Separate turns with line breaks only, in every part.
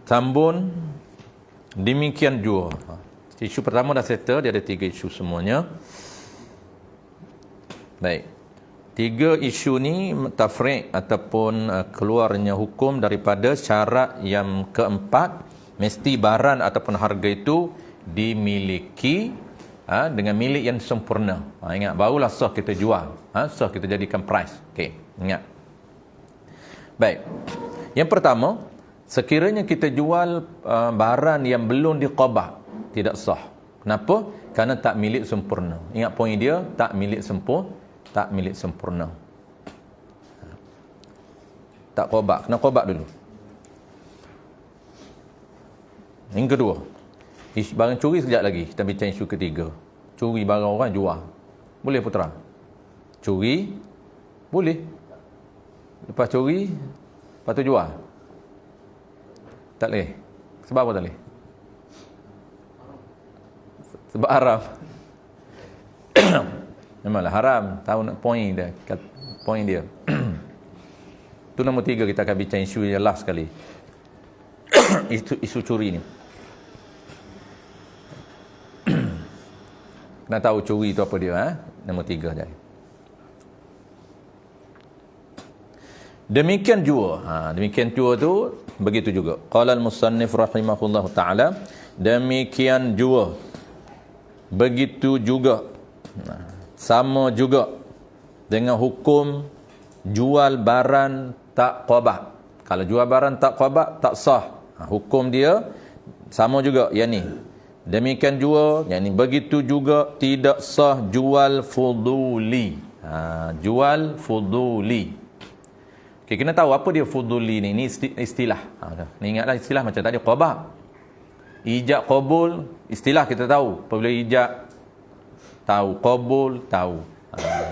Tambun demikian jua. Isu pertama dah settle, dia ada 3 isu semuanya. Baik. 3 isu ni tafriq ataupun keluarnya hukum daripada syarat yang keempat, mesti barang ataupun harga itu dimiliki dengan milik yang sempurna. Ingat, barulah sah kita jual. Sah kita jadikan price. Okey, ingat. Baik. Yang pertama, sekiranya kita jual barang yang belum diqabah, tidak sah. Kenapa? Kerana tak milik sempurna. Ingat poin dia, tak milik sempurna. Tak milik sempurna. Tak qobak, kena qobak dulu. Yang kedua, barang curi sekejap lagi, kita bincang isu ketiga. Curi barang orang, jual. Boleh putera? Curi, boleh. Lepas curi, lepas tu jual. Tak boleh. Sebab apa tak boleh? Sebab haram. Memanglah haram. Tahu nak point dia. Point dia. Itu nombor 3, kita akan bincang isu yang last sekali. isu curi ni. Kena tahu curi itu apa dia. Nombor 3 je. Demikian jua. Demikian jua tu begitu juga. Qala al-musannif rahimahullah ta'ala, demikian jua. Begitu juga. Sama juga dengan hukum jual barang tak qabah. Kalau jual barang tak qabah, tak sah. Hukum dia sama juga yang ni. Demikian juga, yang ni begitu juga tidak sah jual fuduli. Jual fuduli. Okay, kena tahu apa dia fuduli ni. Ini istilah. Ni ingatlah istilah macam tadi qabah. Ijab qabul, istilah kita tahu. Apabila ijab tahu, qabul tahu.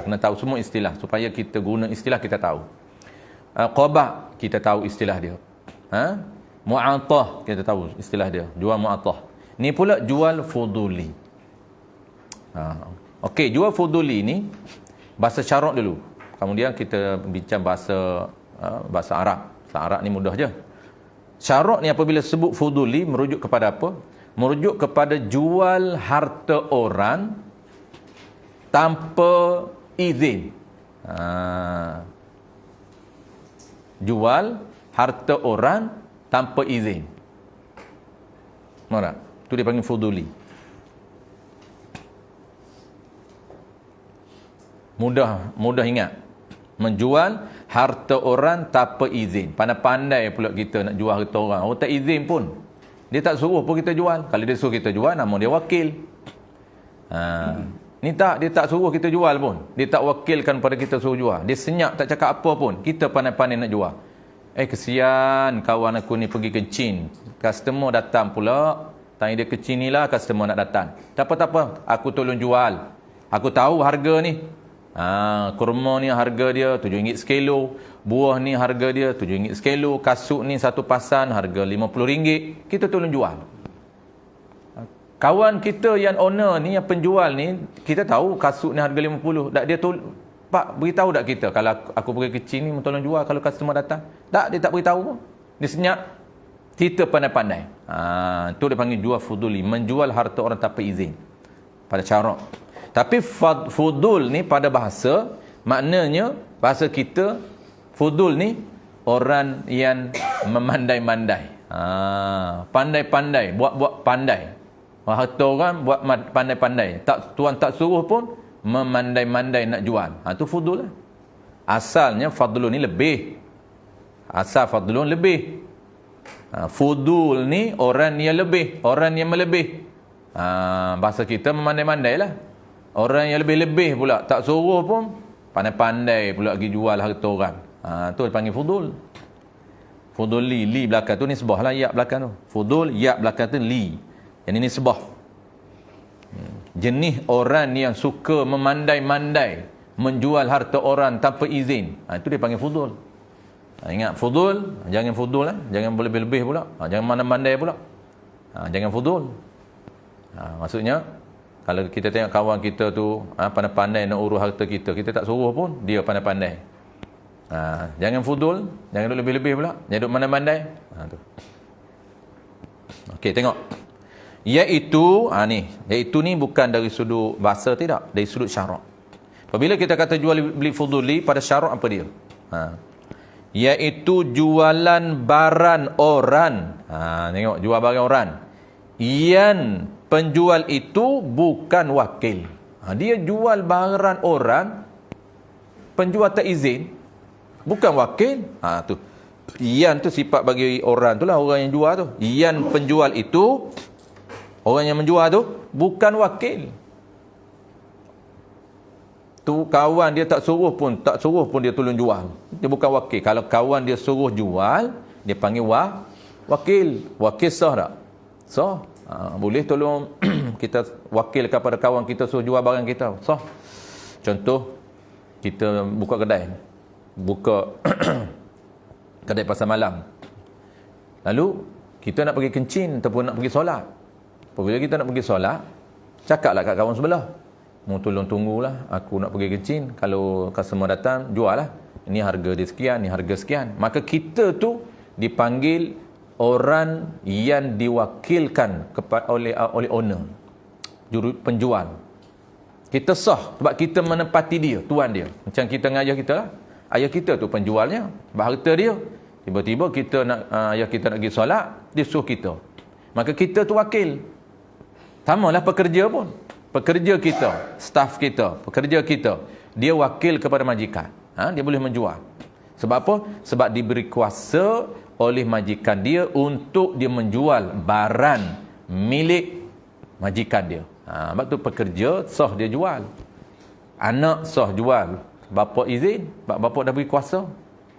Kena tahu semua istilah supaya kita guna istilah kita tahu. Qabah kita tahu istilah dia. Mu'atah kita tahu istilah dia. Jual mu'atah. Ni pula jual fuduli. Okey, jual fuduli ni bahasa syarak dulu. Kemudian kita bincang bahasa Arab. Bahasa Arab ni mudah je. Syarak ni apabila sebut fuduli merujuk kepada apa? Merujuk kepada jual harta orang tanpa izin. Jual harta orang tanpa izin. Mana? Itu dia panggil fuduli. Mudah ingat. Menjual harta orang tanpa izin. Pandai-pandai pula kita nak jual harta orang. Orang tak izin pun. Dia tak suruh pun kita jual. Kalau dia suruh kita jual, nama dia wakil. Ni tak, dia tak suruh kita jual pun. Dia tak wakilkan pada kita suruh jual. Dia senyap, tak cakap apa pun. Kita pandai-pandai nak jual. Kesian kawan aku ni pergi ke Chin. Customer datang pula. Tanya dia ke Chin ni lah, customer nak datang. Tak apa-apa, aku tolong jual. Aku tahu harga ni. Kurma ni harga dia RM7 sekilo. Buah ni harga dia RM7 sekilo. Kasut ni satu pasan harga RM50. Kita tolong jual. Kawan kita yang owner ni, yang penjual ni, kita tahu kasut ni harga 50. Tak, dia Pak, beritahu tak kita kalau aku pergi ke Chin ni tolong jual kalau customer datang? Tak, dia tak beritahu pun. Dia senyap. Kita pandai-pandai. Tu dia panggil jual fuduli, menjual harta orang tanpa izin. Pada syarak. Tapi fudul ni pada bahasa, maknanya bahasa kita, fudul ni orang yang memandai-mandai. Pandai-pandai, buat-buat pandai. Harta orang buat pandai-pandai. Tuan tak suruh pun memandai-mandai nak jual. Itu fudul lah. Asalnya fadlun ni lebih. Asal fadlun lebih. Fudul ni orang yang lebih, orang yang melebih. Bahasa kita memandai-mandai lah. Orang yang lebih-lebih pula, tak suruh pun pandai-pandai pula pergi jual harta orang. Tu dipanggil fudul. Fudul li belakang tu nisbah lah, ya belakang tu. Fudul, ya belakang tu li. Yang ini nisbah. Jenis orang yang suka memandai-mandai menjual harta orang tanpa izin. Itu dia panggil fudul. Ingat, fudul, jangan fudul lah. Jangan lebih-lebih pula. Jangan mandai-mandai pula. Jangan fudul. Maksudnya, kalau kita tengok kawan kita tu pandai-pandai nak urus harta kita, kita tak suruh pun, dia pandai-pandai. Jangan fudul, jangan duduk lebih-lebih pula, jangan duduk mandai-mandai. Tu. Okey, tengok. Iaitu ni bukan dari sudut bahasa, tidak, dari sudut syarak. Apabila kita kata jual beli fuduli, pada syarak apa dia? Iaitu jualan barang orang. Tengok, jual barang orang. Yang penjual itu bukan wakil. Dia jual barang orang, penjual tak izin, bukan wakil. Tu. Ian tu sifat bagi orang tu lah, orang yang jual tu. Ian penjual itu, orang yang menjual tu bukan wakil. Tu kawan dia tak suruh pun dia tolong jual. Dia bukan wakil. Kalau kawan dia suruh jual, dia panggil wakil. Wakil sah tak? Sah. Boleh tolong kita wakil kepada kawan kita suruh jual barang kita. Sah. Contoh, kita buka kedai. Kedai pasar malam. Lalu kita nak pergi kencing ataupun nak pergi solat. Apabila kita nak pergi solat, cakaplah kat kawan sebelah, "Mu tolong tunggulah, aku nak pergi kencing. Kalau customer datang, jual lah. Ini harga dia sekian, ini harga sekian." Maka kita tu dipanggil orang yang diwakilkan oleh owner, juru penjual. Kita sah sebab kita menepati dia, tuan dia. Macam kita dengan ayah kita lah. Ayah kita tu penjualnya, harta dia. Tiba-tiba kita nak ayah kita nak pergi solat, dia suruh kita. Maka kita tu wakil. Samalah pekerja pun. Pekerja kita, staf kita, pekerja kita, dia wakil kepada majikan. Dia boleh menjual. Sebab apa? Sebab diberi kuasa oleh majikan dia untuk dia menjual barang milik majikan dia. Sebab tu pekerja sah dia jual. Anak sah jual. Bapa izin, bapa dah beri kuasa.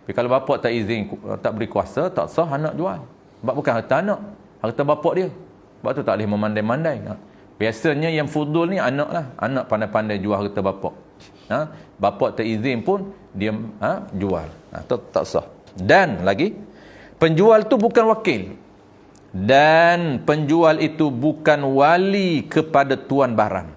Tapi kalau bapa tak izin, tak beri kuasa, tak sah anak jual. Sebab bukan harta anak, harta bapa dia. Sebab tu tak boleh memandai-mandai. Biasanya yang fudul ni anak lah. Anak pandai-pandai jual harta bapa. Bapa tak izin pun dia jual. Tak sah. Dan lagi, penjual tu bukan wakil. Dan penjual itu bukan wali kepada tuan barang.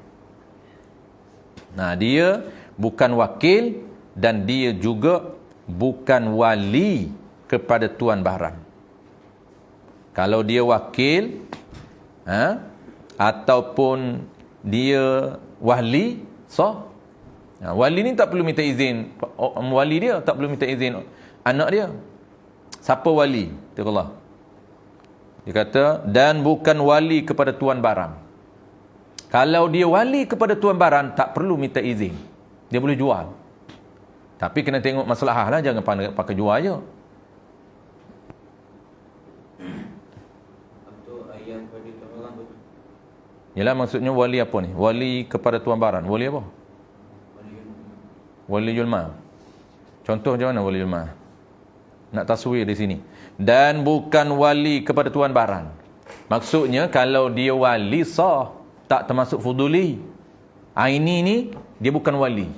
Dia bukan wakil dan dia juga bukan wali kepada tuan barang. Kalau dia wakil ataupun dia wali, sah. Wali ni tak perlu minta izin wali dia, tak perlu minta izin anak dia. Siapa wali? Allah. Dia kata, dan bukan wali kepada tuan barang. Kalau dia wali kepada tuan barang, tak perlu minta izin. Dia boleh jual. Tapi kena tengok masalah lah, jangan pakai jual je. Yalah, maksudnya wali apa ni? Wali kepada tuan barang. Wali apa? Wali julma. Contoh macam mana wali julma? Nak taswir di sini. Dan bukan wali kepada tuan barang. Maksudnya kalau dia wali sah, tak termasuk fuduli. Ini ni dia bukan wali.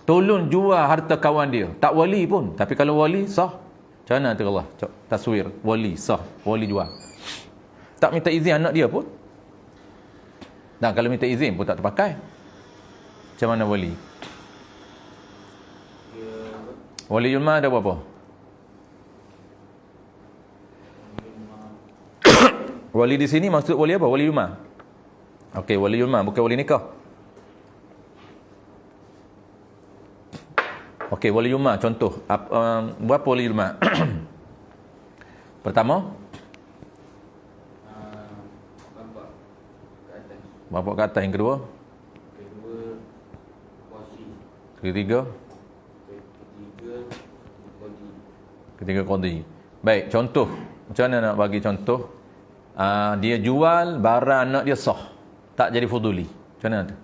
Tolong jual harta kawan dia. Tak wali pun. Tapi kalau wali sah. Macam mana tu Allah? Taswir wali sah, wali jual. Tak minta izin anak dia pun. Dan kalau minta izin pun tak terpakai. Macam mana wali? Wali julma ada berapa? Wali di sini maksud wali apa? Wali julma. Okey, wali julma bukan wali nikah. Okey, wali julma contoh. Berapa wali julma? Pertama, bapa ke atas. Yang kedua, ketiga qadi. Baik, contoh. Macam mana nak bagi contoh? Dia jual barang anak dia sah, tak jadi fuduli. Macam mana tu?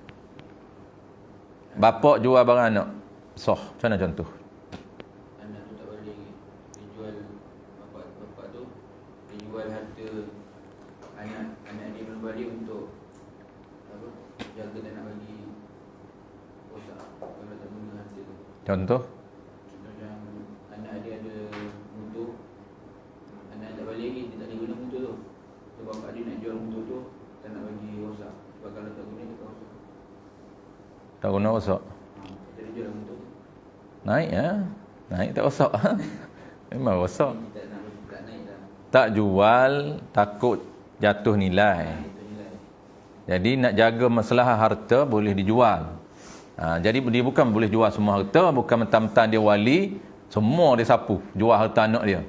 Bapa jual barang anak sah. Macam mana contoh?
Anak tu tak boleh dijual. Bapa tu dia jual harta anak dia menubah dia untuk jaga dan nak bagi rosak kalau tak guna harta tu.
Contoh?
Macam anak dia ada motor, anak tak balik lagi, dia tak boleh guna motor tu. So bapa dia nak jual motor tu, tak nak bagi rosak. Sebab kalau tak guna, dia tak rosak.
Tak guna rosak.
Kita dia jual motor tu.
Naik ya. Naik tak rosak. Memang rosak.
Ini tak nak tak naik dah.
Tak jual takut jatuh nilai.
Itu nilai.
Jadi nak jaga masalah harta boleh dijual. Jadi dia bukan boleh jual semua harta, bukan mentang-mentang dia wali, semua dia sapu, jual harta anak dia.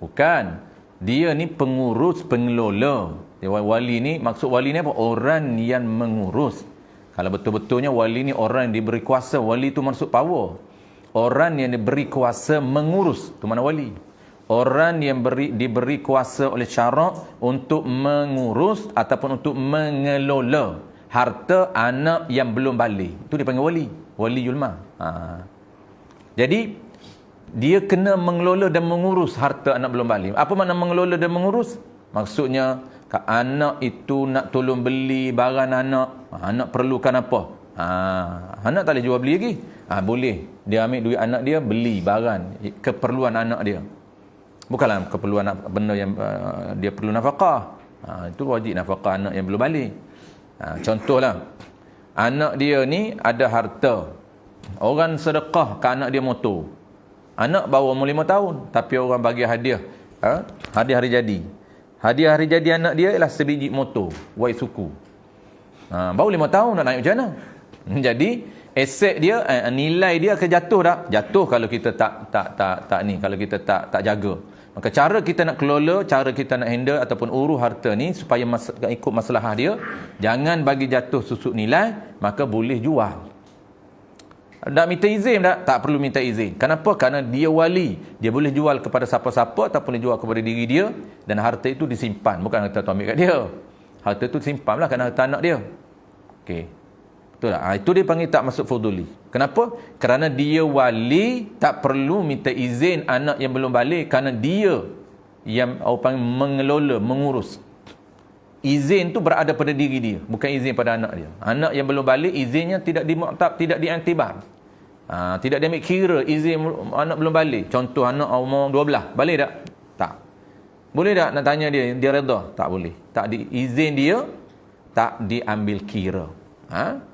Bukan. Dia ni pengurus, pengelola. Dia wali ni, maksud wali ni apa? Orang yang mengurus. Kalau betul-betulnya wali ni orang yang diberi kuasa, wali tu maksud power. Orang yang diberi kuasa mengurus, tu mana wali. Orang yang diberi kuasa oleh syarak untuk mengurus ataupun untuk mengelola harta anak yang belum balik. Itu dipanggil wali. Waliul mal. Jadi, dia kena mengelola dan mengurus harta anak belum balik. Apa makna mengelola dan mengurus? Maksudnya, anak itu nak tolong beli barang anak. Anak perlukan apa? Anak tak boleh jual beli lagi. Boleh. Dia ambil duit anak dia, beli barang. Keperluan anak dia. Bukanlah keperluan benda yang dia perlu nafkah. Itu wajib nafkah anak yang belum balik. Contohlah, anak dia ni ada harta. Orang sedekah ke anak dia motor. Anak baru umur 5 tahun, tapi orang bagi hadiah. Hadiah hari jadi. Hadiah hari jadi anak dia ialah sebiji motor, white suku. Baru 5 tahun nak naik macam mana? Jadi, aset dia, nilai dia akan jatuh dah. Jatuh kalau kita kalau kita tak jaga. Maka cara kita nak kelola, cara kita nak handle ataupun urus harta ni supaya ikut masalah dia, jangan bagi jatuh susuk nilai, maka boleh jual. Tak minta izin tak? Tak perlu minta izin. Kenapa? Kerana dia wali. Dia boleh jual kepada siapa-siapa ataupun dia jual kepada diri dia, dan harta itu disimpan. Bukan harta tu ambil kat dia. Harta itu disimpanlah kerana harta anak dia. Okey. Betul tak? Itu dia panggil tak masuk fuduli. Kenapa? Kerana dia wali, tak perlu minta izin anak yang belum balik, kerana dia yang orang panggil mengelola, mengurus. Izin tu berada pada diri dia, bukan izin pada anak dia. Anak yang belum balik, izinnya tidak diiktibar. Tidak diambil kira izin anak belum balik. Contoh anak umur 12, balik tak? Tak. Boleh tak nak tanya dia reda? Tak boleh. Tak izin dia tak diambil kira.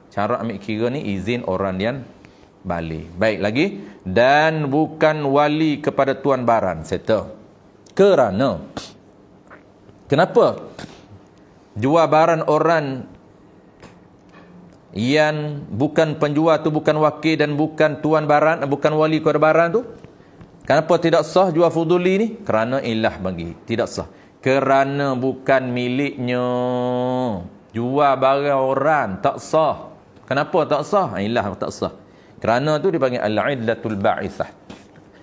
Cara ambil kira ni izin orang yang balik. Baik lagi, dan bukan wali kepada tuan baran. Settle. Kenapa? Jual barang orang yang bukan penjual tu, bukan wakil dan bukan tuan barang, bukan wali kepada barang tu. Kenapa tidak sah jual fuduli ni? Kerana ilah bagi. Tidak sah. Kerana bukan miliknya. Jual barang orang tak sah. Kenapa tak sah? Ilah tak sah. Kerana tu dipanggil al-illatul ba'ithah.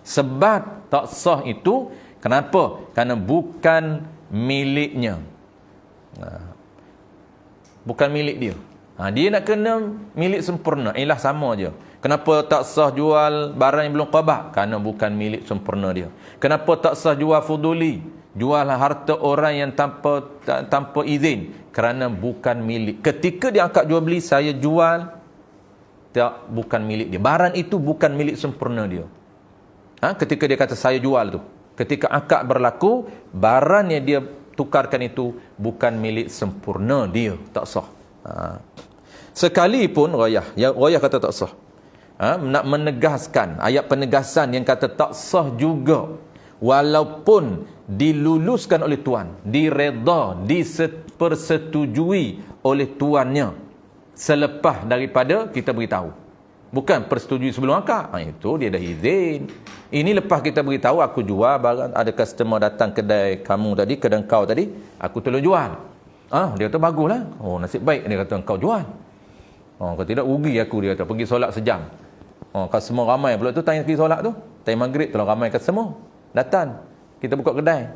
Sebab tak sah itu, kenapa? Kerana bukan miliknya. Bukan milik dia. Dia nak kena milik sempurna. Ilah sama je. Kenapa tak sah jual barang yang belum qabah? Kerana bukan milik sempurna dia. Kenapa tak sah jual fuduli? Jual harta orang yang tanpa izin? Kerana bukan milik. Ketika dia angkat jual beli, saya jual, bukan milik dia. Barang itu bukan milik sempurna dia. Ketika dia kata saya jual tu, ketika akad berlaku, barang yang dia tukarkan itu bukan milik sempurna dia. Tak sah. Sekalipun Rayah kata tak sah. Nak menegaskan ayat penegasan yang kata tak sah juga, walaupun diluluskan oleh tuan, direda, dipersetujui oleh tuannya selepas daripada kita beritahu. Bukan persetujui sebelum akad. Itu dia dah izin. Ini lepas kita beritahu, aku jual barang, ada customer datang kedai kamu tadi, kedai kau tadi, aku tolong jual. Dia kata baguslah. Nasib baik dia kata kau jual. Kalau tidak rugi aku, dia kata. Pergi solat sejam. Customer ramai pula tu tanya pergi solat tu. Time maghrib kalau ramai customer datang, kita buka kedai.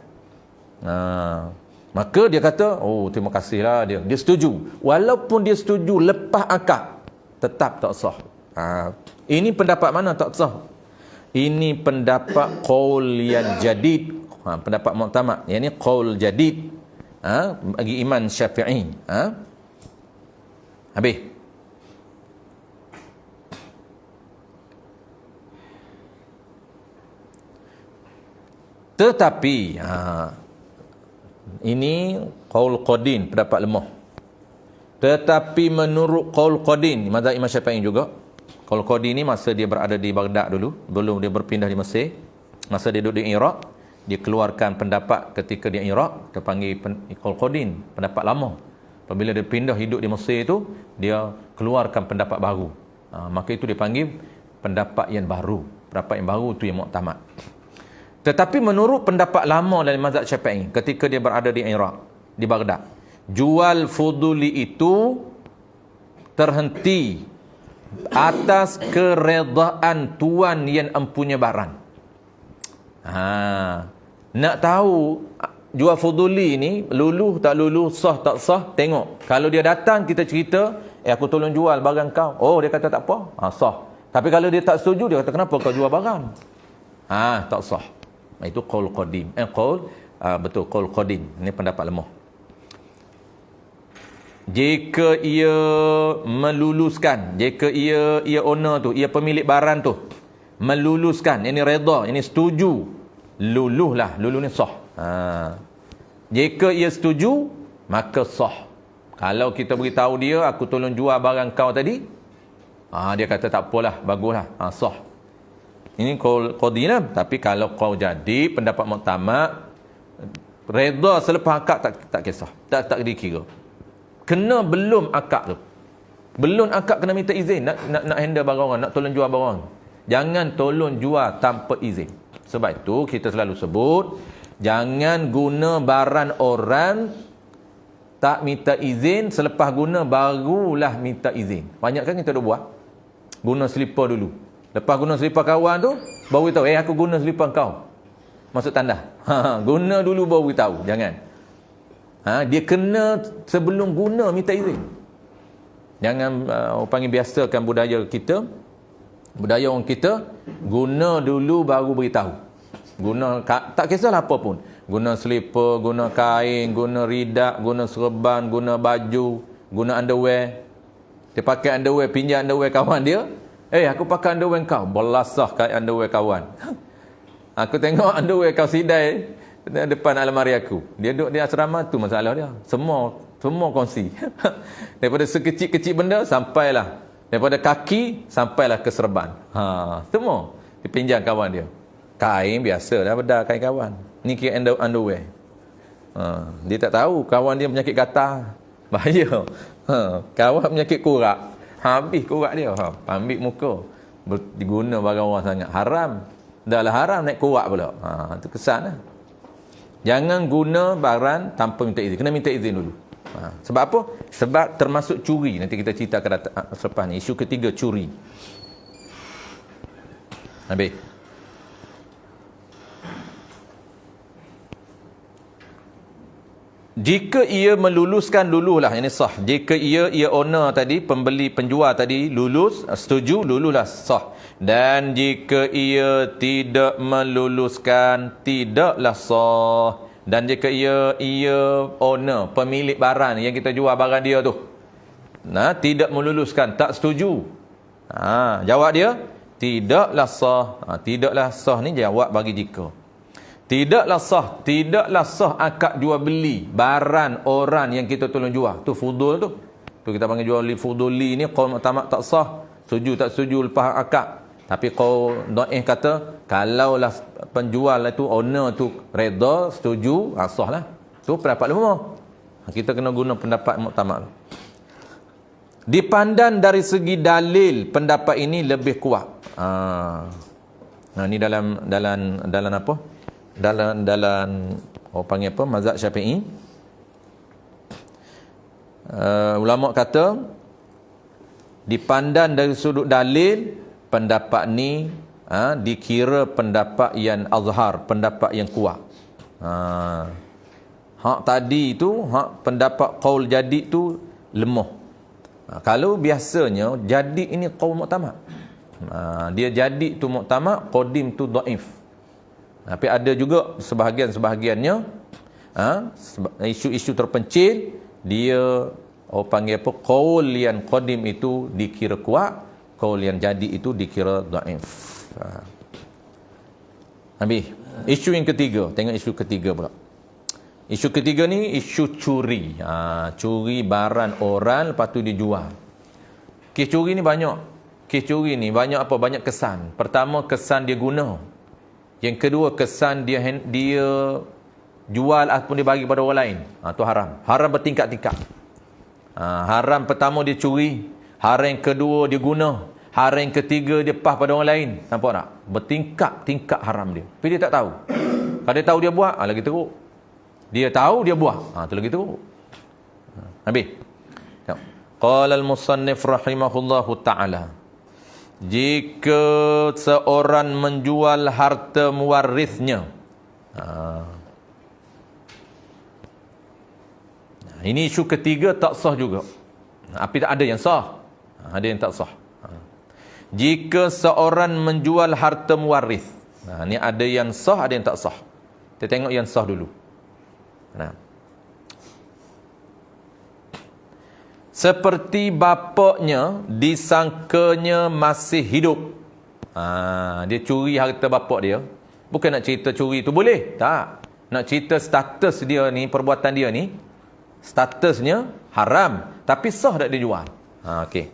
Maka dia kata, terima kasihlah dia. Dia setuju. Walaupun dia setuju lepas akad, tetap tak sah. Ini pendapat mana tak sah? Ini pendapat qaul yang jadid. Pendapat mu'tamad. Yang ni qaul jadid. Bagi Imam Syafi'i. Habis. Tetapi ini qaul qadin, pendapat lemah. Tetapi menurut qaul qadin, mazhab Imam Syafi'i juga, Qaul Qadim ni masa dia berada di Baghdad dulu, belum dia berpindah di Mesir. Masa dia duduk di Iraq, dia keluarkan pendapat ketika dia Iraq, dia panggil Qaul Qadim, pendapat lama. Apabila dia pindah hidup di Mesir itu, dia keluarkan pendapat baru. Maka itu dipanggil pendapat yang baru. Pendapat yang baru itu yang muktamad. Tetapi menurut pendapat lama dari mazhab Syafi'i, ketika dia berada di Iraq, di Baghdad, jual fuduli itu terhenti atas keredaan tuan yang empunya barang. Nak tahu jual fuduli ni luluh tak luluh, sah tak sah, tengok. Kalau dia datang kita cerita, aku tolong jual barang kau. Oh, dia kata tak apa, sah. Tapi kalau dia tak setuju, dia kata kenapa kau jual barang? Tak sah. Itu qaul qadim. Betul, qaul qadim. Ini pendapat lemah. Jika ia meluluskan, jika ia owner tu, ia pemilik barang tu meluluskan, ini redha, ini setuju, luluh ni sah. Jika ia setuju, maka sah. Kalau kita beritahu dia, aku tolong jual barang kau tadi, dia kata tak apalah, baguslah, sah. Ini qaul qadim. Tapi kalau kau jadi pendapat muktamad, redha selepas akad tak kisah, tak dikira. Kena belum akad tu. Belum akad kena minta izin nak handle barang orang, nak tolong jual barang orang. Jangan tolong jual tanpa izin. Sebab itu kita selalu sebut, jangan guna barang orang tak minta izin, selepas guna barulah minta izin. Banyak kan kita dah buat. Guna selipar dulu. Lepas guna selipar kawan tu, baru tahu, aku guna selipar kau. Maksud tanda. Guna dulu baru tahu. Jangan. Dia kena sebelum guna minta izin. Jangan panggil biasakan budaya kita, budaya orang kita, guna dulu baru beritahu. Guna tak kisahlah apa pun. Guna selipar, guna kain, guna ridak, guna serban, guna baju, guna underwear. Dia pakai underwear, pinjam underwear kawan dia. Aku pakai underwear kau. Belasah kain underwear kawan. Aku tengok underwear kau sidai depan almari aku. Dia duduk di asrama tu, masalah dia. Semua kongsi. Daripada sekecil-kecil benda sampailah, daripada kaki sampailah ke serban. Semua dipinjam kawan dia. Kain biasa dah, beda kain kawan. Ni kira underwear. Dia tak tahu kawan dia penyakit gatal. Bahaya. Kawan penyakit kurak. Habis kurak dia. Ambil muka. Diguna barang orang sangat. Haram. Dahlah haram naik kurak pula. Itu kesan lah. Jangan guna barang tanpa minta izin. Kena minta izin dulu. Sebab apa? Sebab termasuk curi. Nanti kita cerita selepas ni. Isu ketiga, curi. Habis. Jika ia meluluskan, luluhlah. Ini sah. Jika ia owner tadi, pembeli, penjual tadi, lulus, setuju, luluhlah, sah. Dan jika ia tidak meluluskan, tidaklah sah. Dan jika ia owner, pemilik barang yang kita jual barang dia tu, tidak meluluskan, tak setuju, jawab dia, tidaklah sah. Tidaklah sah ni jawab bagi jika. Tidaklah sah akad jual beli barang orang yang kita tolong jual. Tu fudul tu. Tu kita panggil jual beli fuduli ni, qaul muktamad tak sah. Setuju tak setuju lepas akad. Tapi qaul dhaif kata, kalaulah penjual itu, owner tu redha, setuju, sah lah. Tu pendapat lemah. Kita kena guna pendapat muktamad. Dipandang dari segi dalil, pendapat ini lebih kuat. Ni dalam apa? Dalam orang panggil apa? Mazhab Syafi'i. Ulama kata, dipandang dari sudut dalil, pendapat ni dikira pendapat yang azhar, pendapat yang kuat. Hak tadi tu, hak pendapat qaul jadi tu lemah. Kalau biasanya jadi ini qaul muktamad. Dia jadi tu muktamad, qadim tu dhaif. Tapi ada juga sebahagiannya isu-isu terpencil, dia orang panggil apa, qaul yang qadim itu dikira kuat, qaul yang jadi itu dikira dhaif. Habis. Isu yang ketiga, tengok isu ketiga pula. Isu ketiga ni isu curi. Curi barang orang lepas tu dijual. Kes curi ni banyak. kes curi ni banyak apa? Banyak kesan. Pertama, kesan dia guna. Yang kedua, kesan dia jual ataupun dia bagi pada orang lain. Tu haram. Haram bertingkat-tingkat. Haram pertama dia curi. Haram yang kedua dia guna. Haram yang ketiga dia pah pada orang lain. Nampak tak? Bertingkat-tingkat haram dia. Tapi dia tak tahu. Kalau dia tahu dia buat, lagi teruk. Dia tahu dia buat, tu lagi teruk. Habis. Qala al-musannif rahimahullahu ta'ala, jika seorang menjual harta mewarisnya, ini isu ketiga, tak sah juga. Tapi ada yang sah, ada yang tak sah. Jika seorang menjual harta mewaris, ni ada yang sah, ada yang tak sah. Kita tengok yang sah dulu. Seperti bapaknya disangkanya masih hidup. Dia curi harta bapak dia. Bukan nak cerita curi tu boleh. Tak. Nak cerita status dia ni, perbuatan dia ni, statusnya haram. Tapi sah tak dia jual. Okey.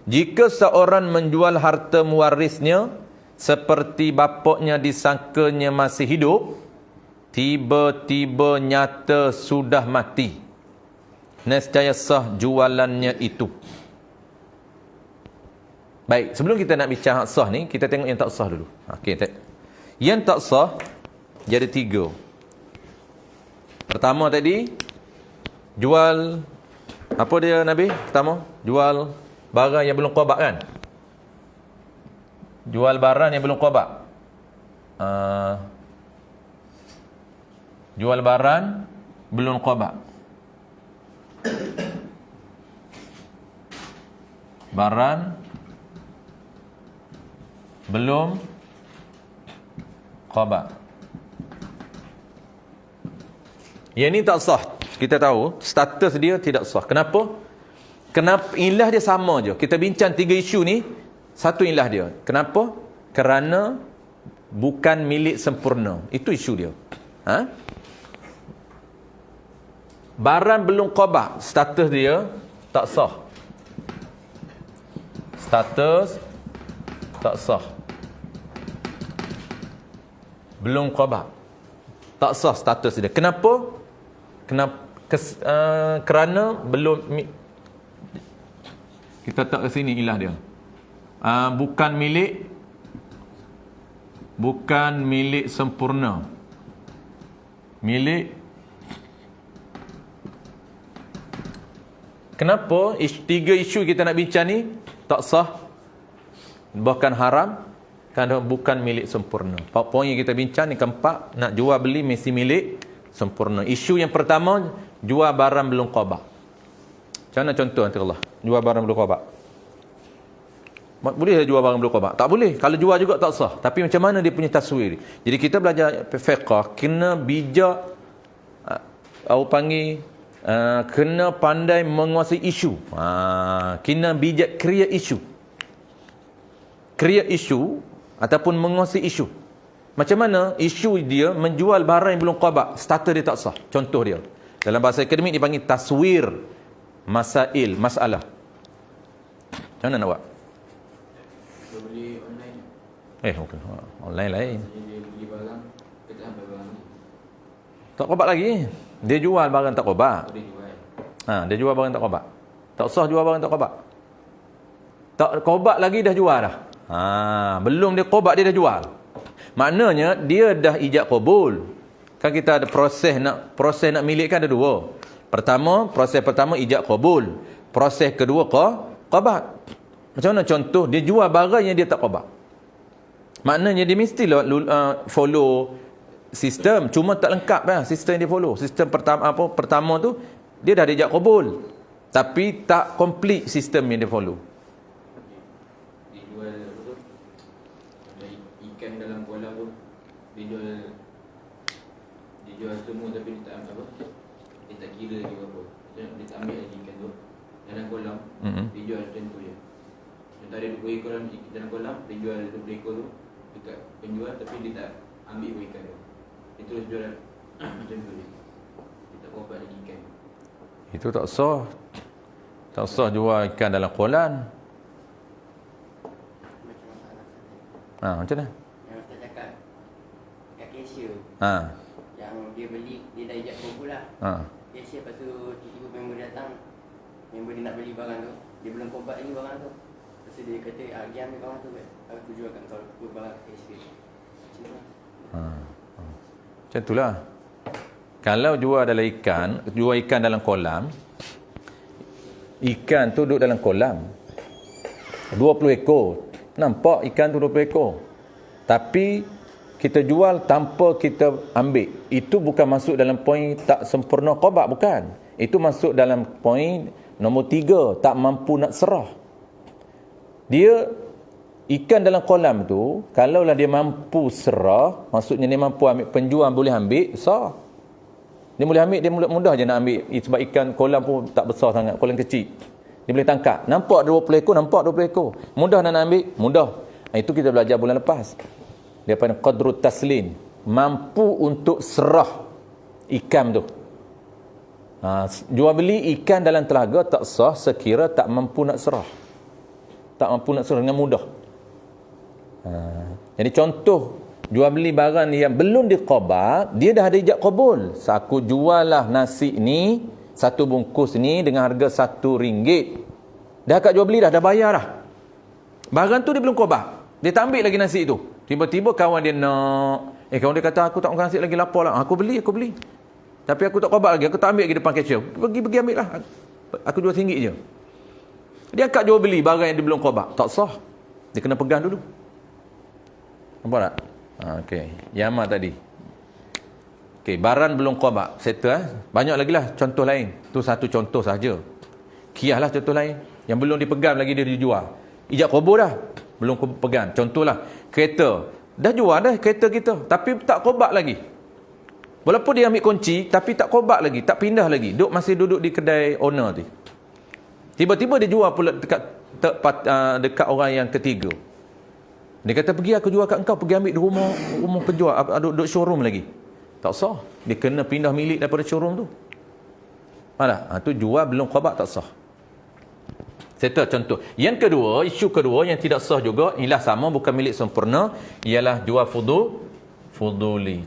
Jika seorang menjual harta mewarisnya seperti bapaknya disangkanya masih hidup, tiba-tiba nyata sudah mati, nescaya sah jualannya itu. Baik, sebelum kita nak bincang hak sah ni, kita tengok yang tak sah dulu. Okey, yang tak sah jadi 3. Pertama tadi, jual apa dia Nabi? Pertama, jual barang yang belum qada kan? Jual barang yang belum qada. Jual barang belum qada. Barang belum qada. Yang ni tak sah. Kita tahu status dia tidak sah. Kenapa? Kenapa? Ilah dia sama je. Kita bincang 3 isu ni, satu ilah dia. Kenapa? Kerana bukan milik sempurna. Itu isu dia. Barang belum qada, status dia tak sah. Status tak sah. Belum qada, tak sah status dia. Kenapa? Kerana belum. Kita tak ke sini ilah dia. Bukan milik sempurna. Kenapa 3 isu kita nak bincang ni tak sah, bahkan haram, kerana bukan milik sempurna. Poin yang kita bincang ni keempat, nak jual beli mesti milik sempurna. Isu yang pertama, jual barang belum qada. Macam mana contoh nanti Allah? Jual barang belum qada. Boleh jual barang belum qada? Tak boleh. Kalau jual juga tak sah. Tapi macam mana dia punya taswir? Jadi kita belajar fiqh, kena bijak, kena pandai menguasai isu. Kena bijak create isu ataupun menguasai isu. Macam mana isu dia menjual barang yang belum qada, status dia tak sah. Contoh dia, dalam bahasa akademik dipanggil taswir masalah. Macam mana nak buat?
Dia beli online.
Bukan. Online lain.
Dia beli barang, kita ambil barang ni.
Tak qada lagi. Dia jual barang tak qada.
Dia jual.
Dia jual barang tak qada. Tak sah jual barang tak qada. Tak qada lagi dah jual dah. Belum dia qada dia dah jual. Maknanya dia dah ijab qabul. Kan kita ada proses nak milik kan ada 2. Proses pertama ijab qabul. Proses kedua qada. Macam mana contoh? Dia jual barang yang dia tak qada. Maknanya dia mesti follow sistem, cuma tak lengkap sistem dia follow. Sistem pertama tu dia dah ijab qabul, tapi tak complete sistem yang dia follow.
Dia jual apa tu? Ada ikan dalam kolam tu. Dia jual semua tapi dia tak ambil apa? Dia tak kira dia apa. Dia tak ambil lagi ikan tu dalam kolam. Dia jual macam tu je. Contoh ada 2 ekor dalam kolam, dia jual 2 ekor tu dekat penjual, tapi dia tak ambil ikan tu. Dia terus jual macam tu je. Dia tak dapat lagi ikan.
Itu tak sah. Tak sah jual ikan dalam kolam. Macam mana?
Yang Ustaz cakap kat cashier. Yang dia beli, dia dah ijab kabul lah. Cashier, lepas tu tiba-tiba member datang. Member dia nak beli barang tu, dia belum kobat lagi barang tu. Lepas tu dia kata, pergi ambil barang tu, aku jual kat kau, aku barang cashier. Macam tu lah.
Macam itulah. Kalau jual ikan dalam kolam, ikan tu duduk dalam kolam 20 ekor. Nampak ikan tu 20 ekor. Tapi kita jual tanpa kita ambil. Itu bukan masuk dalam poin tak sempurna qada, bukan. Itu masuk dalam poin nombor 3, tak mampu nak serah. Dia ikan dalam kolam tu, kalaulah dia mampu serah, maksudnya dia mampu ambil, penjual boleh ambil, sah. Dia boleh ambil, dia mudah je nak ambil. Sebab ikan kolam pun tak besar sangat, kolam kecil. Dia boleh tangkap. Nampak 20 ekor, nampak 20 ekor. Mudah nak ambil? Mudah. Itu kita belajar bulan lepas. Daripada qadrut taslin. Mampu untuk serah ikan tu. Jual beli ikan dalam telaga tak sah sekira tak mampu nak serah. Tak mampu nak serah dengan mudah. Jadi contoh, jual beli barang yang belum diqabad, dia dah ada ijab kabul. Aku jual lah nasi ni, satu bungkus ni dengan harga RM1. Dah kat jual beli dah bayar dah. Barang tu dia belum qabad. Dia tak ambil lagi nasi tu. Tiba-tiba kawan dia nak, kawan dia kata, aku tak makan nasi lagi, lapar lah. Aku beli. Tapi aku tak qabad lagi, aku tak ambil lagi depan cashier. Pergi ambil lah. Aku jual RM1 je. Dia kat jual beli barang yang dia belum qabad. Tak sah. Dia kena pegang dulu. Nampak tak? Okey. Yama tadi. Okey, barang belum qabad. Settle. Banyak lagi lah contoh lain. Tu satu contoh saja. Kiaslah contoh lain. Yang belum dipegang lagi dia dijual. Ijab qabul dah. Belum pegang. Contohlah. Kereta. Dah jual dah kereta kita. Tapi tak qabad lagi. Walaupun dia ambil kunci. Tapi tak qabad lagi. Tak pindah lagi. Masih duduk di kedai owner tu. Tiba-tiba dia jual pula dekat orang yang ketiga. Dia kata, pergi aku jual kat engkau. Pergi ambil di rumah penjual. Duduk showroom lagi. Tak sah. Dia kena pindah milik daripada showroom tu. Malah, tu jual belum qabad, tak sah. Settle contoh. Yang kedua, isu kedua yang tidak sah juga, ialah sama, bukan milik sempurna, ialah jual fuduli.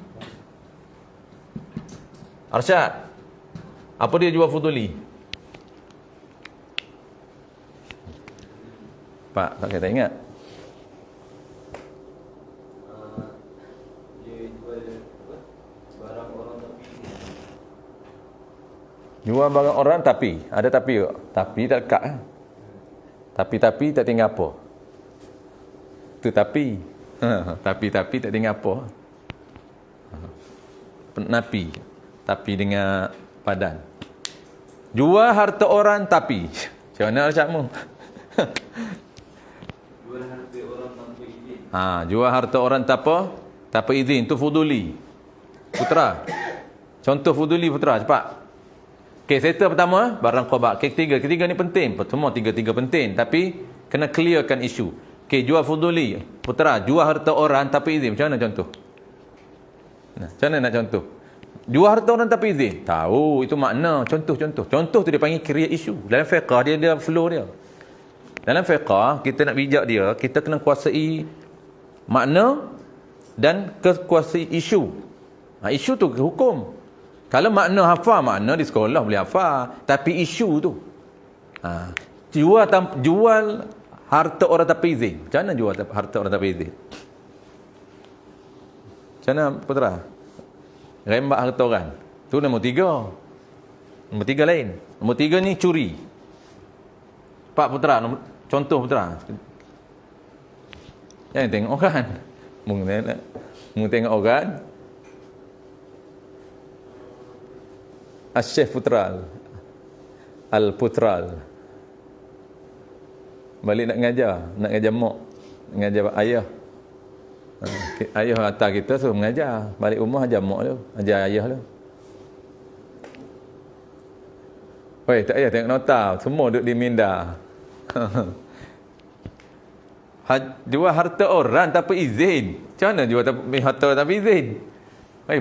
Arsyad, apa dia jual fuduli? Pak saya tak ingat. Jual barang orang tapi. Ada tapi tak? Tapi tak lekat. Tapi tak tinggal apa. Itu tapi. Tapi tak tinggal apa. Napi. Tapi dengan padan. Jual harta orang tapi. Macam mana Arsyadmu?
Jual harta orang tanpa izin.
Jual harta orang tanpa izin. Itu fuduli. Putra. Contoh fuduli putra. Cepat. Okey, settle pertama, barang qabad. Okey, ketiga ni penting. Semua tiga penting. Tapi, kena clearkan isu. Okey, jual fuduli. Putera, jual harta orang tanpa izin. Macam mana contoh? Macam mana nak contoh? Jual harta orang tanpa izin. Tahu, itu makna. Contoh. Contoh tu dia panggil create isu. Dalam fiqah, dia ada flow dia. Dalam fiqah, kita nak bijak dia, kita kena kuasai makna dan kuasai isu. Isu tu hukum. Kalau makna hafal, makna di sekolah boleh hafal. Tapi isu tu. Jual harta orang tanpa izin. Macam mana jual harta orang tanpa izin? Macam mana Putra? Rembak harta orang. Tu nombor 3. Nombor 3 lain. Nombor 3 ni curi. Pak Putra, contoh Putra. Jangan tengok orang. Mung tengok orang. Asyif Putral Al-Putral balik nak ngajar mak, ngajar ayah. Ayah hantar kita suruh mengajar, balik rumah ajar mak tu, ajar ayah tu. Weh, tak payah tengok nota, semua duduk di minda. Jual harta orang tanpa izin. Macam mana jual harta tanpa izin?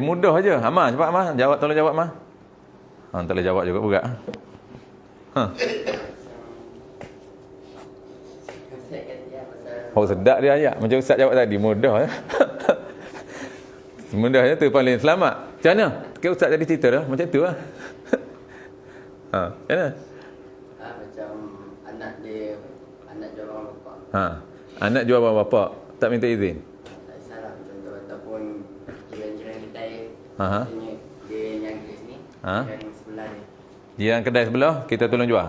Mudah aja. Amah, cepat Amah, tolong jawab Amah. Tak boleh jawab juga buka.
Saya kata pasal
Oh sedap dia ayat. Macam Ustaz jawab tadi, mudah. Mudahnya tu paling selamat. Macam mana? Ke Ustaz tadi cerita dah, macam tu lah. Macam mana?
Macam anak jual barang bapak.
Anak jual barang bapak, tak minta izin.
Tak salah contoh ataupun jiran-jiran kedai.
Aha.
Maksudnya dia yang kat sini, jiran sebelah dia.
Jiran kedai sebelah, kita tolong jual.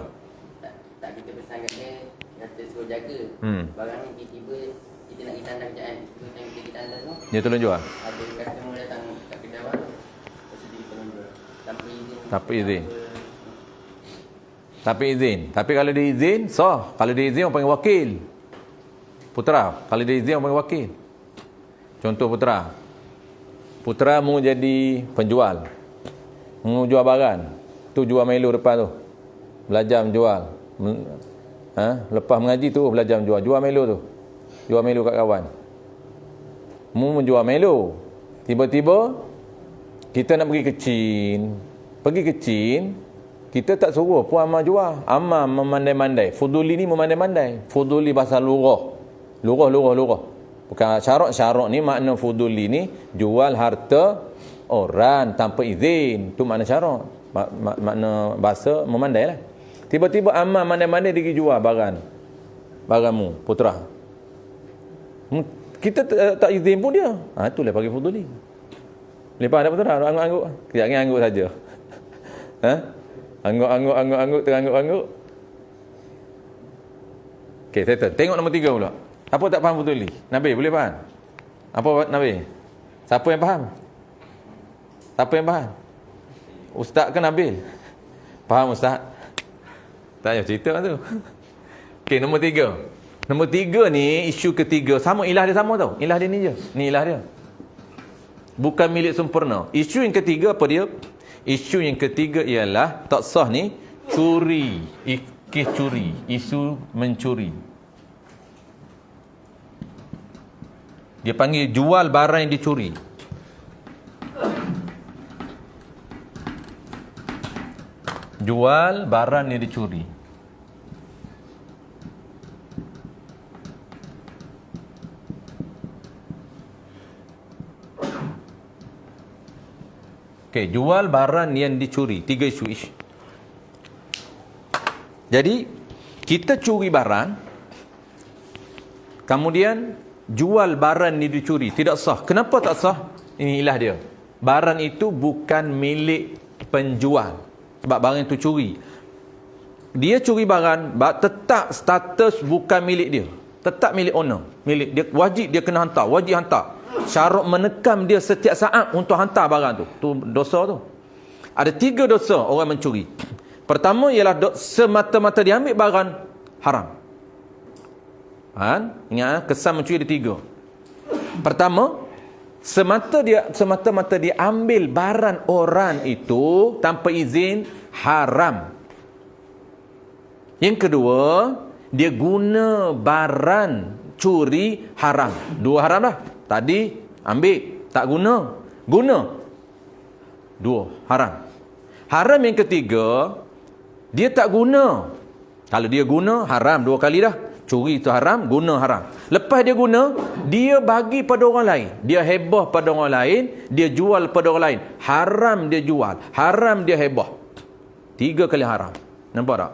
Tak kita pesan kat dia, kata suruh jaga. Barang ni tiba-tiba kita nak kita anda kerjaan. Kita anda tu.
Dia tolong jual.
Ada customer datang kat kedai baru. Lepas tu dia tolong jual. Tanpa izin.
Tanpa izin. Tapi izin. Tapi kalau dia izin, sah. Kalau dia izin, orang panggil wakil. Putera. Kalau dia izin, orang panggil wakil. Contoh putera. Putera mau jadi penjual. Mau jual barang. Tu jual Milo depan tu. Belajar menjual. Lepas mengaji tu, belajar menjual. Jual Milo tu. Jual Milo kat kawan. Mau menjual Milo. Tiba-tiba, kita nak pergi ke Chin. Pergi ke Chin, kita tak suruh Puan Ammar jual. Ammar memandai-mandai. Fuduli ni memandai-mandai. Fuduli bahasa lurah. Lurah. Bukan syarak ni makna fuduli ni jual harta orang tanpa izin. Tu makna syarak. Makna bahasa memandai lah. Tiba-tiba Ammar mandai-mandai dia pergi jual barangmu, putera. Kita tak izin pun dia. Itulah bagi fuduli. Lepas ada putera, angguk-angguk. Kejap ni angguk saja. Angguk, terangguk-angguk. Okey, settle. Tengok nombor 3 pula. Apa tak faham fuduli? Nabi, boleh faham? Apa Nabi? Siapa yang faham? Ustaz ke Nabil? Faham Ustaz? Tak payah cerita tu. Okey, nombor 3. Nombor 3 ni, isu ketiga. Sama, ilah dia sama tau. Ilah dia ni je. Ni ilah dia. Bukan milik sempurna. Isu yang ketiga apa dia? Isu yang ketiga ialah tak sah ni curi. Kes curi. Isu mencuri. Dia panggil jual barang yang dicuri. Jual barang yang dicuri. Okey, jual barang yang dicuri. 3 isu. Jadi, kita curi barang, kemudian jual barang yang dicuri. Tidak sah. Kenapa tak sah? Inilah dia. Barang itu bukan milik penjual. Sebab barang itu curi. Dia curi barang, tetap status bukan milik dia. Tetap milik owner. Milik dia, wajib dia kena hantar. Wajib hantar. Syarat menekam dia setiap saat untuk hantar barang tu. Tu dosa tu. Ada 3 dosa orang mencuri. Pertama ialah semata-mata dia ambil barang haram. Ingat, kesan mencuri ada 3. Pertama, semata-mata dia ambil barang orang itu tanpa izin, haram. Yang kedua, dia guna barang curi haram. 2 haram dah. Tadi ambil, tak guna. 2 haram. Haram yang ketiga, dia tak guna. Kalau dia guna, haram 2 kali dah. Curi itu haram, guna haram. Lepas dia guna, dia bagi pada orang lain. Dia hebah pada orang lain, dia jual pada orang lain. Haram dia jual, haram dia hebah. 3 kali haram. Nampak tak?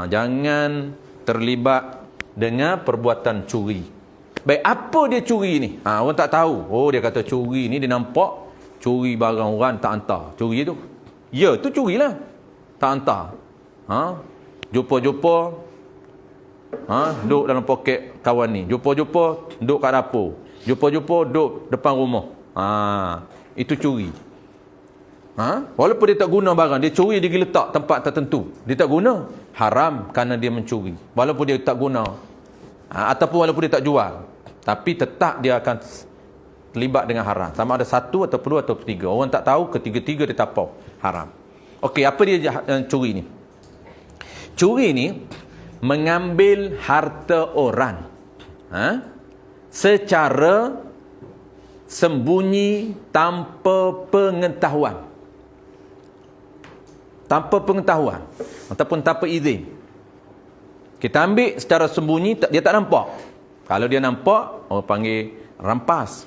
Jangan terlibat dengan perbuatan curi. Baik, apa dia curi ni? Orang tak tahu. Oh, dia kata curi ni, dia nampak curi barang orang tak hantar. Curi tu. Ya, tu curilah. Tak hantar. Jumpa-jumpa, duduk dalam poket kawan ni. Jumpa-jumpa, duduk kat dapur. Jumpa-jumpa, duduk depan rumah. Itu curi. Walaupun dia tak guna barang, dia curi, dia pergi letak tempat tertentu. Dia tak guna. Haram kerana dia mencuri. Walaupun dia tak guna. Ataupun walaupun dia tak jual. Tapi tetap dia akan terlibat dengan haram. Sama ada 1 atau 2 atau 3. Orang tak tahu, ketiga-tiga dia tapau. Haram. Okey, apa dia curi ni? Curi ni mengambil harta orang secara sembunyi tanpa pengetahuan. Tanpa pengetahuan ataupun tanpa izin. Kita ambil secara sembunyi, dia tak nampak. Kalau dia nampak, orang panggil rampas.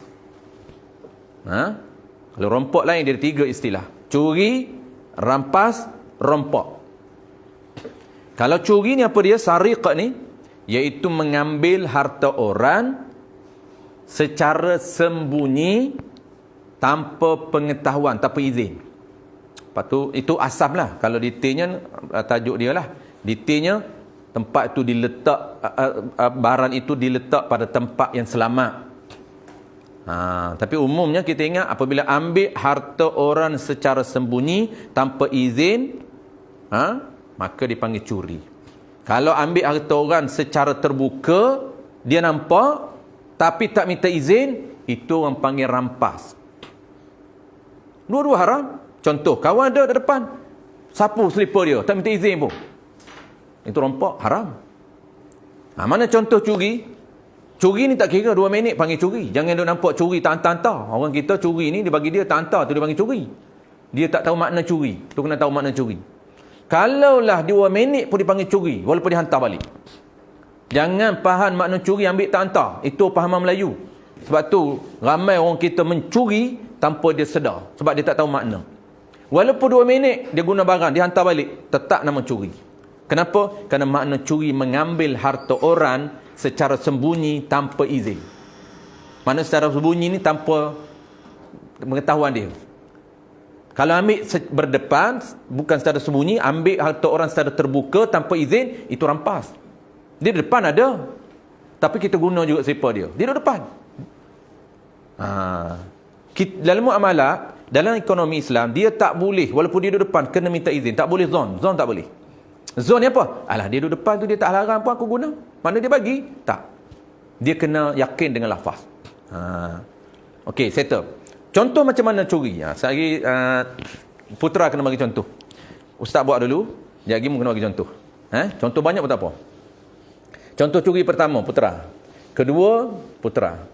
Kalau rompok lain, dia ada 3 istilah. Curi, rampas, rompok. Kalau curi ni apa dia? Sariq ni, iaitu mengambil harta orang secara sembunyi, tanpa pengetahuan, tanpa izin. Lepas tu, itu asam lah. Kalau detailnya, tajuk dia lah. Detailnya, tempat itu diletak, barang itu diletak pada tempat yang selamat. Tapi umumnya kita ingat, apabila ambil harta orang secara sembunyi, tanpa izin, maka dipanggil curi. Kalau ambil harta orang secara terbuka, dia nampak, tapi tak minta izin, itu orang panggil rampas. Dua-dua haram. Contoh, kawan ada depan, sapu selipar dia, tak minta izin pun, itu rompak, haram. Mana contoh curi? Curi ni tak kira 2 minit panggil curi. Jangan dia nampak curi tak hantar-hantar. Orang kita curi ni, dia bagi dia tak hantar, tu dia panggil curi. Dia tak tahu makna curi. Tu kena tahu makna curi. Kalaulah 2 minit pun dipanggil curi, walaupun dia hantar balik. Jangan faham makna curi ambil tak hantar. Itu fahaman Melayu. Sebab tu ramai orang kita mencuri tanpa dia sedar. Sebab dia tak tahu makna. Walaupun 2 minit dia guna barang, dia hantar balik, tetap nama curi. Kenapa? Kerana makna curi mengambil harta orang secara sembunyi tanpa izin. Makna secara sembunyi ni tanpa pengetahuan dia. Kalau ambil berdepan, bukan secara sembunyi, ambil harta orang secara terbuka tanpa izin, itu rampas. Dia di depan ada, tapi kita guna juga selipar dia. Dia di depan. Dalam muamalah, dalam ekonomi Islam, dia tak boleh, walaupun dia di depan, kena minta izin. Tak boleh zon. Zon tak boleh. Zon ni apa? Alah, dia duduk depan tu, dia tak larang pun aku guna. Mana dia bagi? Tak. Dia kena yakin dengan lafaz. Okey, settle. Contoh macam mana curi? Sehari Putra kena bagi contoh. Ustaz buat dulu, sekejap lagi kena bagi contoh. Contoh banyak pun tak apa. Contoh curi pertama, Putra. Kedua, Putra.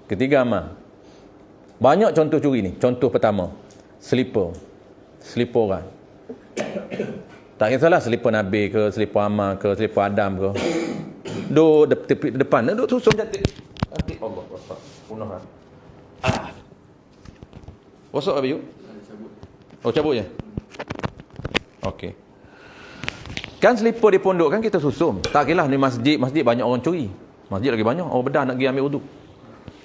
Ketiga, Amal. Banyak contoh curi ni. Contoh pertama, selipar. Selipar orang. Tak kisahlah selipar Nabi ke, selipar Amal ke, selipar Adam ke. Duduk tepi depan, duduk susun cantik. Cantik Allah. Punah kan. Rosak habis yuk? Oh, cabut je? Okey. Kan selipar di pondok kan kita susun. Tak kira lah ni masjid banyak orang curi. Masjid lagi banyak. Orang bedah nak pergi ambil wuduk.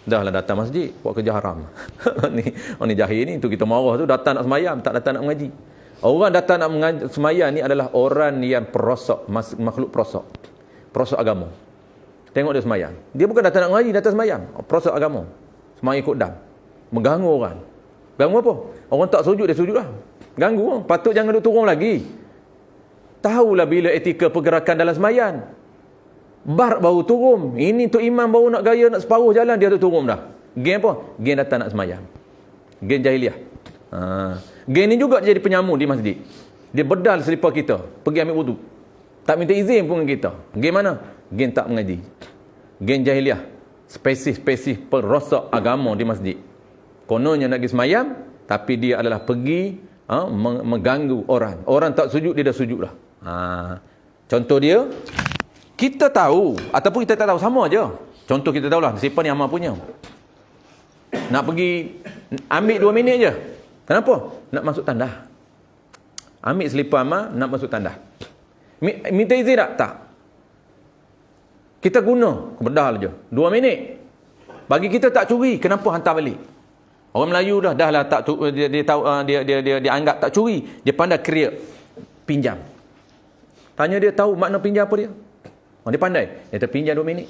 Dah lah datang masjid, buat kerja haram. ni jahil ni, tu kita marah tu, datang nak semayam, tak datang nak mengaji. Orang datang nak semayam ni adalah orang yang perosok, makhluk perosok. Perosok agama. Tengok dia semayam. Dia bukan datang nak mengaji, datang semayam. Perosok agama. Semayam ikut dam. Mengganggu orang. Ganggu apa? Orang tak sujud, dia sujud lah. Ganggu. Patut jangan duduk turun lagi. Tahulah bila etika pergerakan dalam semayam. Bar baru turun. Ini tu imam baru nak gaya, nak separuh jalan, dia tu turun dah. Geng apa? Geng datang nak semayam. Geng jahiliah. Geng ni juga jadi penyamun di masjid. Dia bedal selipar kita, pergi ambil wuduk. Tak minta izin pun dengan kita. Geng mana? Geng tak mengaji. Geng jahiliah. Spesif perosak agama di masjid. Kononnya nak pergi semayam, tapi dia adalah pergi mengganggu orang. Orang tak sujud, dia dah sujud dah. Contoh dia, kita tahu ataupun kita tak tahu, sama aja. Contoh kita tahulah, siapa ni Amal punya. Nak pergi ambil 2 minit je. Kenapa? Nak masuk tandah. Ambil selipar Amal, nak masuk tandah. Minta izin tak? Tak. Kita guna, bedah je. 2 minit. Bagi kita tak curi, kenapa hantar balik? Orang Melayu dah lah tak dia tahu dia anggap tak curi. Dia pandai create pinjam. Tanya dia tahu makna pinjam apa dia? Dia pandai. Dia terpinjam 2 minit.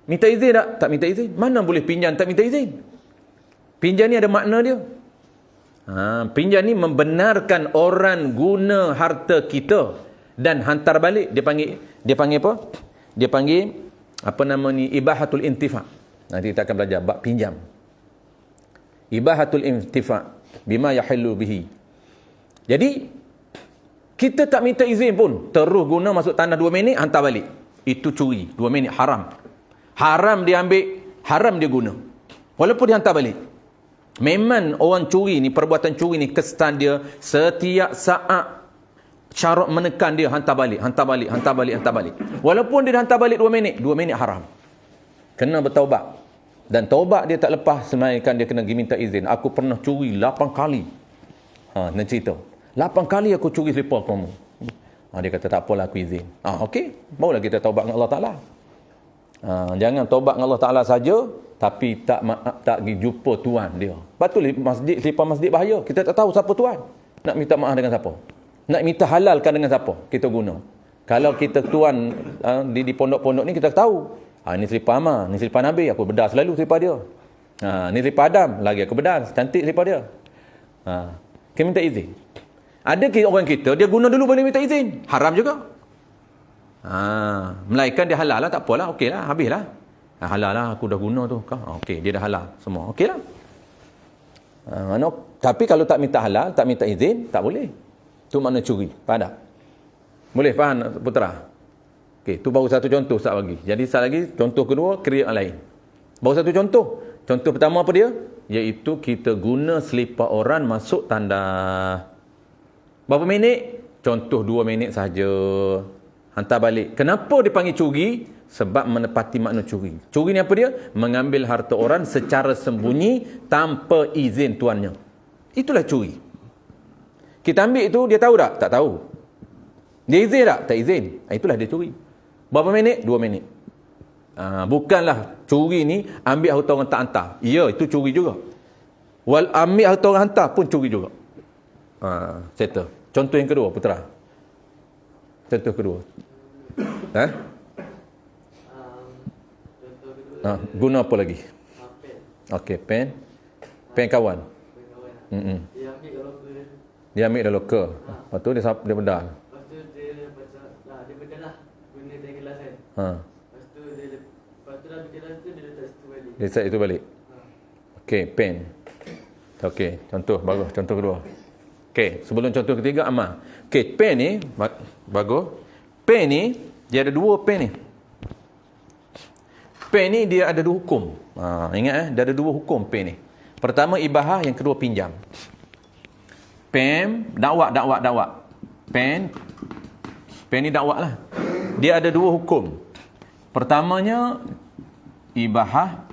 Minta izin tak? Tak minta izin. Mana boleh pinjam tak minta izin? Pinjam ni ada makna dia. Pinjam ni membenarkan orang guna harta kita dan hantar balik. Dia panggil apa? Dia panggil apa nama ni? Ibahatul intifa. Nanti kita akan belajar bab pinjam. Ibahatul intifa bima yahillu bihi. Jadi kita tak minta izin pun, terus guna masuk tanah 2 minit, hantar balik. Itu curi. 2 minit haram. Haram dia ambil, haram dia guna. Walaupun dia hantar balik. Memang orang curi ni, perbuatan curi ni kesan dia setiap saat syarat menekan dia hantar balik. Walaupun dia hantar balik 2 minit, 2 minit haram. Kena bertaubat. Dan taubat dia tak lepas selainkan dia kena pergi minta izin. Aku pernah curi 8 kali. Dia cerita. 8 kali aku curi selipar kamu. Dia kata tak apalah aku izin. Okey. Barulah kita taubat dengan Allah Ta'ala. Jangan taubat dengan Allah Ta'ala saja, tapi tak pergi jumpa Tuhan dia. Betul masjid, selipar masjid bahaya. Kita tak tahu siapa Tuhan. Nak minta maaf dengan siapa? Nak minta halalkan dengan siapa? Kita guna. Kalau kita Tuhan di pondok-pondok ni kita tahu. Ni selipar Amar, ni selipar Nabi, aku bedah selalu selipar dia. Ni selipar Adam, lagi aku bedah, cantik selipar dia. Kita minta izin. Ada orang kita, dia guna dulu boleh minta izin. Haram juga. Melainkan dia halal lah, tak apalah, okey lah, habis lah. Halal lah, aku dah guna tu. Okey, dia dah halal semua, okey lah. Tapi kalau tak minta halal, tak minta izin, tak boleh. Tu makna curi, faham tak? Boleh faham Putera? Okey, tu baru satu contoh Ustaz bagi. Jadi Ustaz lagi, contoh kedua, kriak yang lain. Baru satu contoh. Contoh pertama apa dia? Iaitu kita guna selipar orang masuk tandas. Berapa minit? Contoh 2 minit saja. Hantar balik. Kenapa dipanggil curi? Sebab menepati makna curi. Curi ni apa dia? Mengambil harta orang secara sembunyi tanpa izin tuannya. Itulah curi. Kita ambil itu, dia tahu tak? Tak tahu. Dia izin tak? Tak izin. Itulah dia curi. Berapa minit? 2 minit. Bukanlah curi ni ambil harta orang tak hantar. Ya, itu curi juga. Ambil harta orang hantar pun curi juga. Settle. Contoh yang kedua, Putera. Contoh kedua.
Contoh kedua.
Guna apa lagi?
Pen.
Okey, pen. Pen kawan.
Dia ambil kat loker.
Dia ambil dah loker. Lepas tu dia bedal.
Lepas tu dia bedal lah. Guna dia gelas kan. Lepas tu dah gelas tu dia letak situ balik.
Dia set itu balik. Okey, pen. Okey, contoh bagus. Contoh kedua. Okey, sebelum contoh ketiga amal. Okey, pen ni bagus. Pen ni dia ada 2 pen ni. Pen ni dia ada 2 hukum. Ingat dia ada 2 hukum pen ni. Pertama ibahah, yang kedua pinjam. Pen dakwah. Pen ni dakwah lah. Dia ada 2 hukum. Pertamanya ibahah.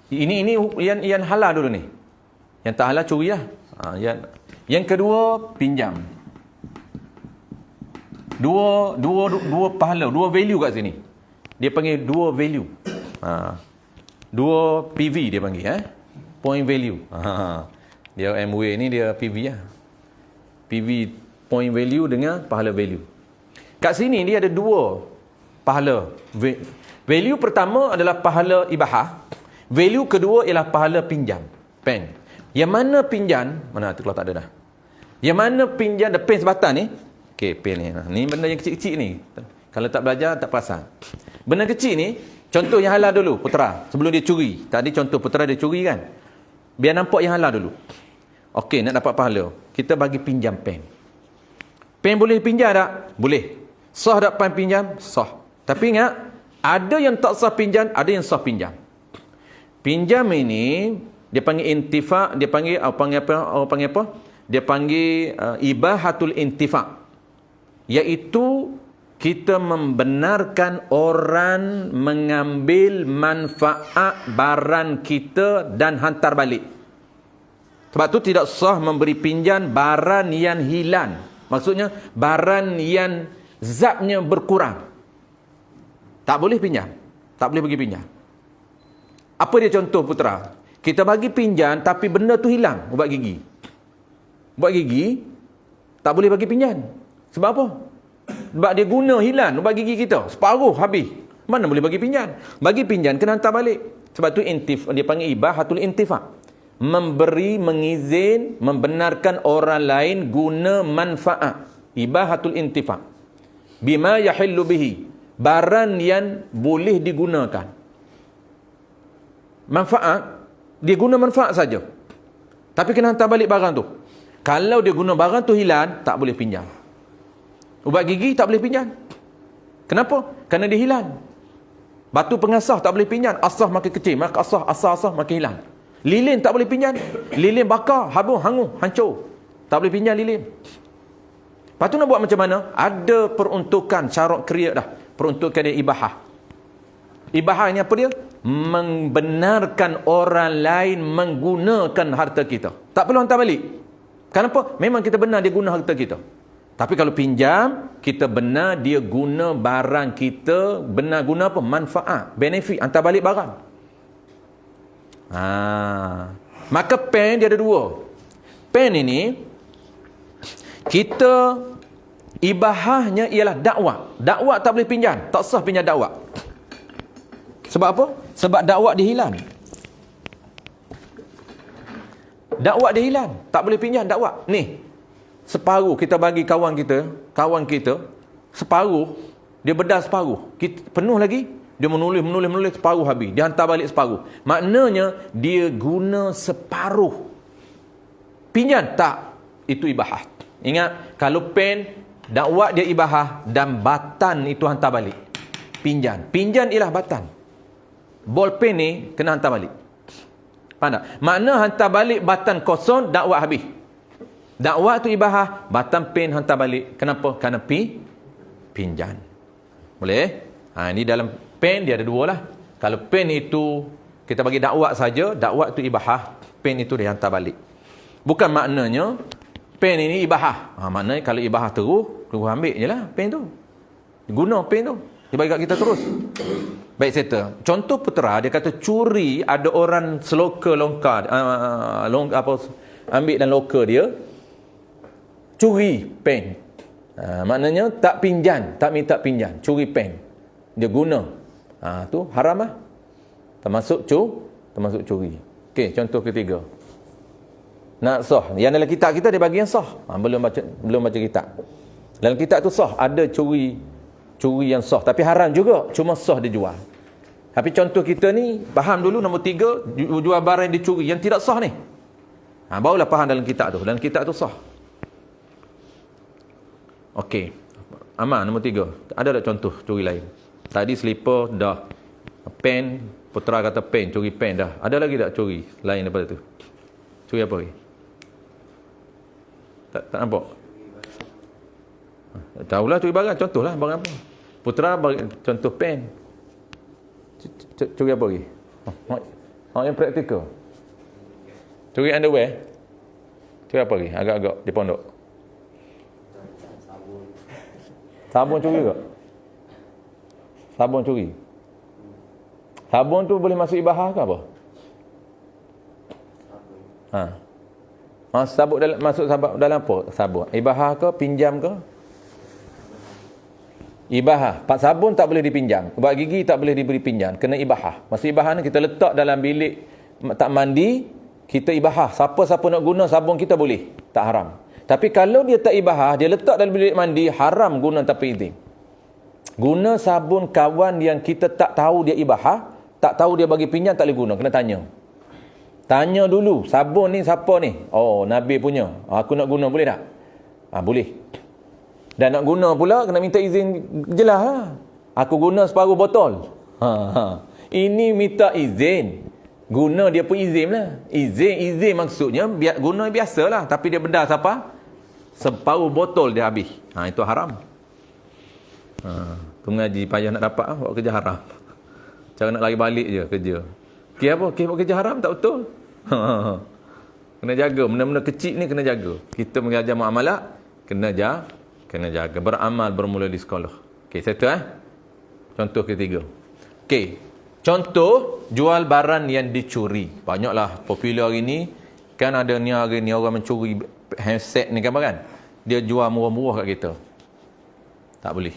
Ini yang halal dulu ni. Yang tak halal curi lah. Yang kedua pinjam. Dua pahala, 2 value kat sini. Dia panggil 2 value. 2 PV dia panggil. Point value. Dia MW ni dia PV lah. PV point value dengan pahala value. Kat sini dia ada 2 pahala. Value pertama adalah pahala ibahah. Value kedua ialah pahala pinjam. Pen. Yang mana pinjam? Mana tu kalau tak ada dah. Yang mana pinjam ada pen sebatang ni? Okey, pen ni. Ni benda yang kecil-kecil ni. Kalau tak belajar tak perasan. Benda kecil ni, contoh yang halal dulu, Putera. Sebelum dia curi. Tadi contoh Putera dia curi kan. Biar nampak yang halal dulu. Okey, nak dapat pahala. Kita bagi pinjam pen. Pen boleh pinjam tak? Boleh. Sah tak pen pinjam? Sah. Tapi ingat, ada yang tak sah pinjam, ada yang sah pinjam. Pinjam ini dia panggil intifa, dia panggil apa? Dia panggil ibahatul intifa. Iaitu kita membenarkan orang mengambil manfaat barang kita dan hantar balik. Sebab tu tidak sah memberi pinjam barang yang hilang. Maksudnya barang yang zatnya berkurang. Tak boleh pinjam. Tak boleh bagi pinjam. Apa dia contoh Putera? Kita bagi pinjam tapi benda tu hilang. Ubat gigi. Ubat gigi tak boleh bagi pinjam. Sebab apa? Sebab dia guna hilang ubat gigi kita. Separuh habis. Mana boleh bagi pinjam? Bagi pinjam kena hantar balik. Sebab tu dia panggil ibahatul intifa. Memberi, mengizin, membenarkan orang lain guna manfaat. Ibahatul intifa. Bima yahillu bihi. Barang yang boleh digunakan. Manfaat, dia guna manfaat saja. Tapi kena hantar balik barang tu. Kalau dia guna barang tu hilang, tak boleh pinjam. Ubat gigi tak boleh pinjam. Kenapa? Kerana dia hilang. Batu pengasah tak boleh pinjam. Asah makin kecil, maka asah makin hilang. Lilin tak boleh pinjam. Lilin bakar, habis, hangus, hancur. Tak boleh pinjam lilin. Lepas tu nak buat macam mana? Ada peruntukan syarat kriak dah. peruntukan dia ibahah. Ibahah ni apa dia? Membenarkan orang lain menggunakan harta kita. Tak perlu hantar balik. Kenapa? Memang kita benar dia guna harta kita. Tapi kalau pinjam, kita benar dia guna barang kita, benar guna apa? Manfaat, benefit, hantar balik barang. Maka pen dia ada dua. Pen ini, kita ibahahnya ialah dakwah. Dakwah tak boleh pinjam. Tak sah pinjam dakwah. Sebab apa? Sebab dakwah dia hilang. Dakwah dia hilang. Tak boleh pinjam dakwah. Ni, separuh kita bagi kawan kita, separuh, dia bedah separuh. Penuh lagi, dia menulis separuh habis. Dia hantar balik separuh. Maknanya, dia guna separuh. Pinjam? Tak. Itu ibahah. Ingat, kalau pen, dakwah dia ibahah dan batan itu hantar balik. Pinjam. Pinjam ialah batan. Bolpen ni kena hantar balik. Faham tak? Makna hantar balik batan kosong, dakwah habis. Dakwah tu ibahah, batan pen hantar balik. Kenapa? Kerana pinjam. Boleh? Ini dalam pen dia ada dua lah. Kalau pen itu kita bagi dakwah saja, dakwah tu ibahah, pen itu dia hantar balik. Bukan maknanya pen ini ibahah. Maknanya kalau ibahah terus ambil je lah pen tu. Guna pen tu. Dia bagi kat kita terus. Baik, settle. Contoh putera, dia kata curi, ada orang seloka longkar, ambil dan loka dia, curi pen. Maknanya tak pinjam, tak minta pinjam, curi pen. Dia guna. Tu haram lah. Termasuk curi. Okey, contoh ketiga. Nak sah. Yang dalam kitab kita dia bagi yang sah. Belum baca kitab. Dalam kitab tu sah, ada curi yang sah, tapi haram juga, cuma sah dia jual. Tapi contoh kita ni faham dulu, nombor 3, jual barang yang dicuri yang tidak sah ni. Barulah faham dalam kitab tu. Dalam kitab tu sah. Okey. Aman, nombor 3. Ada tak contoh curi lain? Tadi slipper dah. Pen, putera kata pen, curi pen dah. Ada lagi tak curi lain daripada tu? Curi apa lagi? Tak nampak? Tahulah curi barang, contohlah barang apa? Putera bagi contoh pen. Curi apa lagi? Yang praktikal. Curi underwear. Curi apa lagi? Agak-agak di pondok. Sabun curi ke? Sabun curi. Sabun tu boleh masuk ibahah ke apa? Sabun dalam, masuk dalam apa? Sabun. Ibahah ke? Pinjam ke? Ibahah. Pak sabun tak boleh dipinjam. Ubat gigi tak boleh diberi pinjam. Kena ibahah. Maksud ibahah ni kita letak dalam bilik tak mandi, kita ibahah. Siapa-siapa nak guna sabun kita boleh. Tak haram. Tapi kalau dia tak ibahah, dia letak dalam bilik mandi, haram guna tanpa izin. Guna sabun kawan yang kita tak tahu dia ibahah, tak tahu dia bagi pinjam, tak boleh guna. Kena tanya. Tanya dulu, sabun ni siapa ni? Oh, Nabi punya. Aku nak guna, boleh tak? Boleh. Dan nak guna pula, kena minta izin jelas lah. Aku guna separuh botol. Ini minta izin. Guna dia pun izin lah. Izin maksudnya, guna biasa lah. Tapi dia bedah siapa? Separuh botol dia habis. Itu haram. Tu mengaji payah nak dapat buat kerja haram. Cara nak lari balik je kerja. Buat kerja haram tak betul. Kena jaga. Benda-benda kecil ni kena jaga. Kita mengajar muamalah, kena jaga. Beramal bermula di sekolah. Okey, settle Contoh ketiga. Okey. Contoh jual barang yang dicuri. Banyaklah popular hari ni. Kan ada ni hari ni orang mencuri handset ni kan? Dia jual murah-murah kat kita. Tak boleh.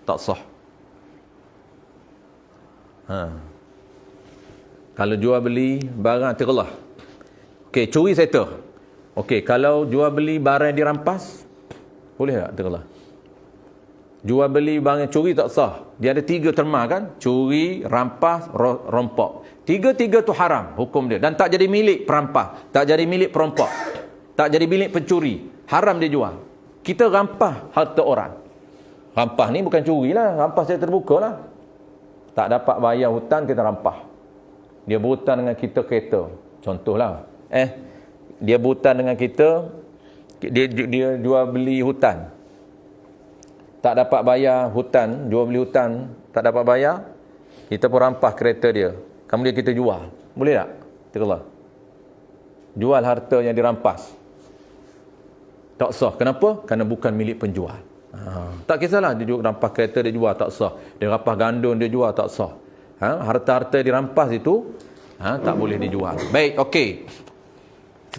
Tak sah. Kalau jual beli barang terlah. Okey, curi settle. Okey, kalau jual beli barang yang dirampas, boleh tak terlah? Jual beli barang curi tak sah. Dia ada 3 terma kan? Curi, rampas, rompak. 3 tu haram hukum dia. Dan tak jadi milik perampas. Tak jadi milik perompak. Tak jadi milik pencuri. Haram dia jual. Kita rampas harta orang. Rampas ni bukan curi lah. Rampas saya terbuka lah. Tak dapat bayar hutang, kita rampas. Dia berhutang dengan kita kereta. Contohlah. Dia berhutang dengan kita. Dia jual beli hutan. tak dapat bayar hutan, jual beli hutan, tak dapat bayar, kita pun rampas kereta dia. Kemudian kita jual. Boleh tak? Terlah. Jual harta yang dirampas. Tak sah. Kenapa? Kerana bukan milik penjual. Tak kisahlah dia rampas kereta dia jual, tak sah. Dia rampas gandum dia jual, tak sah. Harta-harta dirampas itu tak boleh dijual. Baik, okey.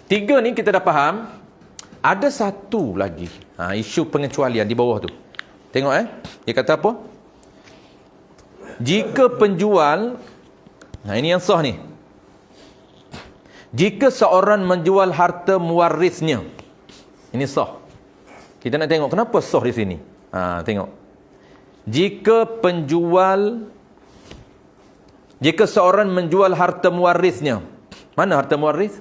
Tiga ni kita dah faham. Ada satu lagi isu pengecualian di bawah tu. Tengok dia kata apa? Jika penjual, ini yang sah ni. Jika seorang menjual harta mewarisnya, ini sah. Kita nak tengok kenapa sah di sini. Tengok. Jika seorang menjual harta mewarisnya. Mana harta mewaris?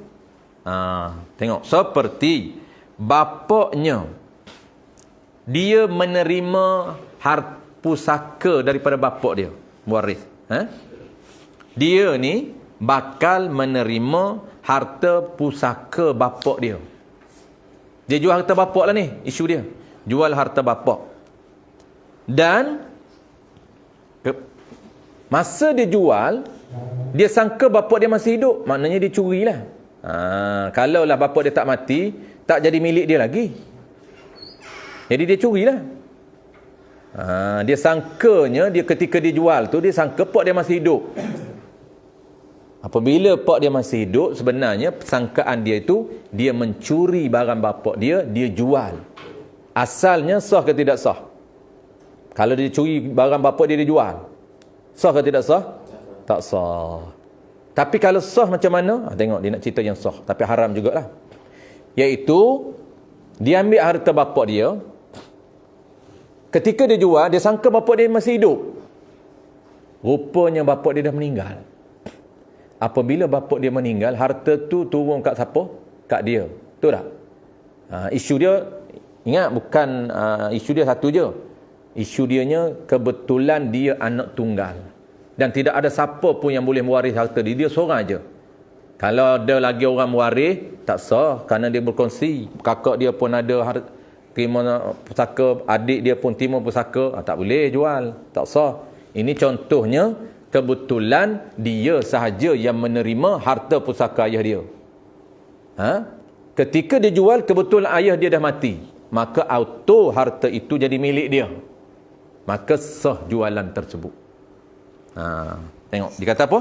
Tengok. Seperti bapaknya, dia menerima pusaka daripada bapak dia, mewaris. Dia ni bakal menerima harta pusaka bapak dia. Dia jual harta bapak lah ni, isu dia. Jual harta bapak. Dan masa dia jual, dia sangka bapak dia masih hidup. Maknanya dia curilah. Kalaulah bapak dia tak mati, tak jadi milik dia lagi. Jadi dia curilah. Dia sangkanya, ketika dia jual tu, dia sangka pak dia masih hidup. Apabila pak dia masih hidup, sebenarnya sangkaan dia itu, dia mencuri barang bapak dia, dia jual. Asalnya sah ke tidak sah? Kalau dia curi barang bapak dia, dia jual. Sah ke tidak sah? Tak sah. Tapi kalau sah macam mana? Tengok, dia nak cerita yang sah. Tapi haram jugalah. Iaitu, dia ambil harta bapak dia. Ketika dia jual, dia sangka bapak dia masih hidup. Rupanya bapak dia dah meninggal. Apabila bapak dia meninggal, harta tu turun kat siapa? Kat dia. Betul tak? Isu dia, ingat bukan isu dia satu je. Isu dianya kebetulan dia anak tunggal. Dan tidak ada siapa pun yang boleh mewaris harta dia. Dia seorang aja. Kalau ada lagi orang mewaris, tak sah. Kerana dia berkongsi. Kakak dia pun ada terima pusaka. Adik dia pun terima pusaka. Tak boleh jual. Tak sah. Ini contohnya, kebetulan dia sahaja yang menerima harta pusaka ayah dia. Ketika dia jual, kebetulan ayah dia dah mati. Maka auto harta itu jadi milik dia. Maka sah jualan tersebut. Tengok, dia kata apa?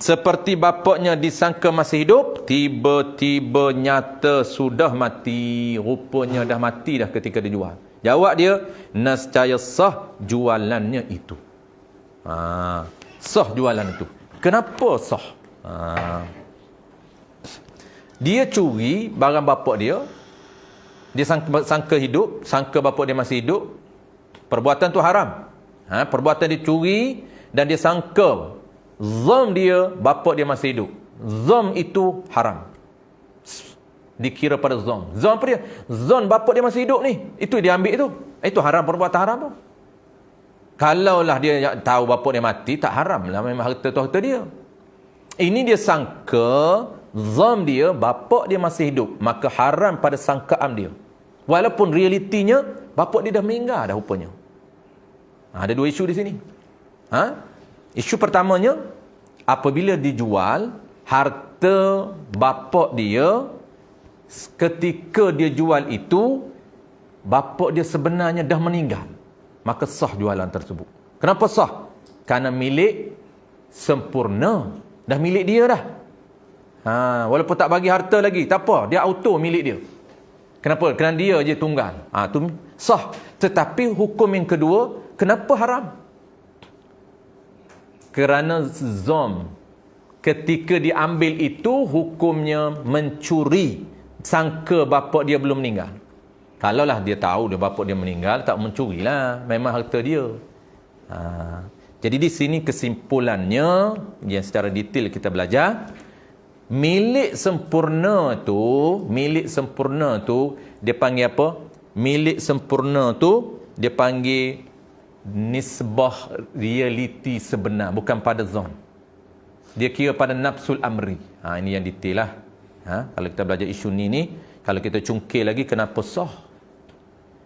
Seperti bapaknya disangka masih hidup, tiba-tiba nyata sudah mati. Rupanya dah mati dah ketika dia jual. Jawab dia, nescaya sah jualannya itu. Sah jualan itu. Kenapa sah? Dia curi barang bapak dia. Dia sangka hidup, sangka bapak dia masih hidup. Perbuatan tu haram. Perbuatan dia curi dan dia sangka zam dia bapak dia masih hidup. Zam itu haram. Dikira pada zam. Zam apa dia? Zam bapak dia masih hidup ni. Itu dia ambil itu. Itu haram, perbuatan haram tu. Kalaulah dia tahu bapak dia mati, tak haram lah, memang harta tu harta dia. Ini dia sangka zam dia bapak dia masih hidup, maka haram pada sangkaan dia. Walaupun realitinya bapak dia dah meninggal dah rupanya. Ada dua isu di sini. Isu pertamanya, apabila dijual harta bapak dia, ketika dia jual itu bapak dia sebenarnya dah meninggal, maka sah jualan tersebut. Kenapa sah? Kerana milik sempurna. Dah milik dia dah. Walaupun tak bagi harta lagi, tak apa, dia auto milik dia. Kenapa? Kerana dia je tunggal. Tu sah. Tetapi hukum yang kedua, kenapa haram? Kerana zam. Ketika diambil itu, hukumnya mencuri. Sangka bapak dia belum meninggal. Kalaulah dia tahu dia bapak dia meninggal, tak mencurilah. Memang harta dia. Jadi di sini kesimpulannya, yang secara detail kita belajar, milik sempurna tu, dia panggil apa? Milik sempurna tu, dia panggil nisbah realiti sebenar, bukan pada zon. Dia kira pada nafsul amri. Ini yang detail lah. Kalau kita belajar isu ni, kalau kita cungkil lagi, kenapa sah?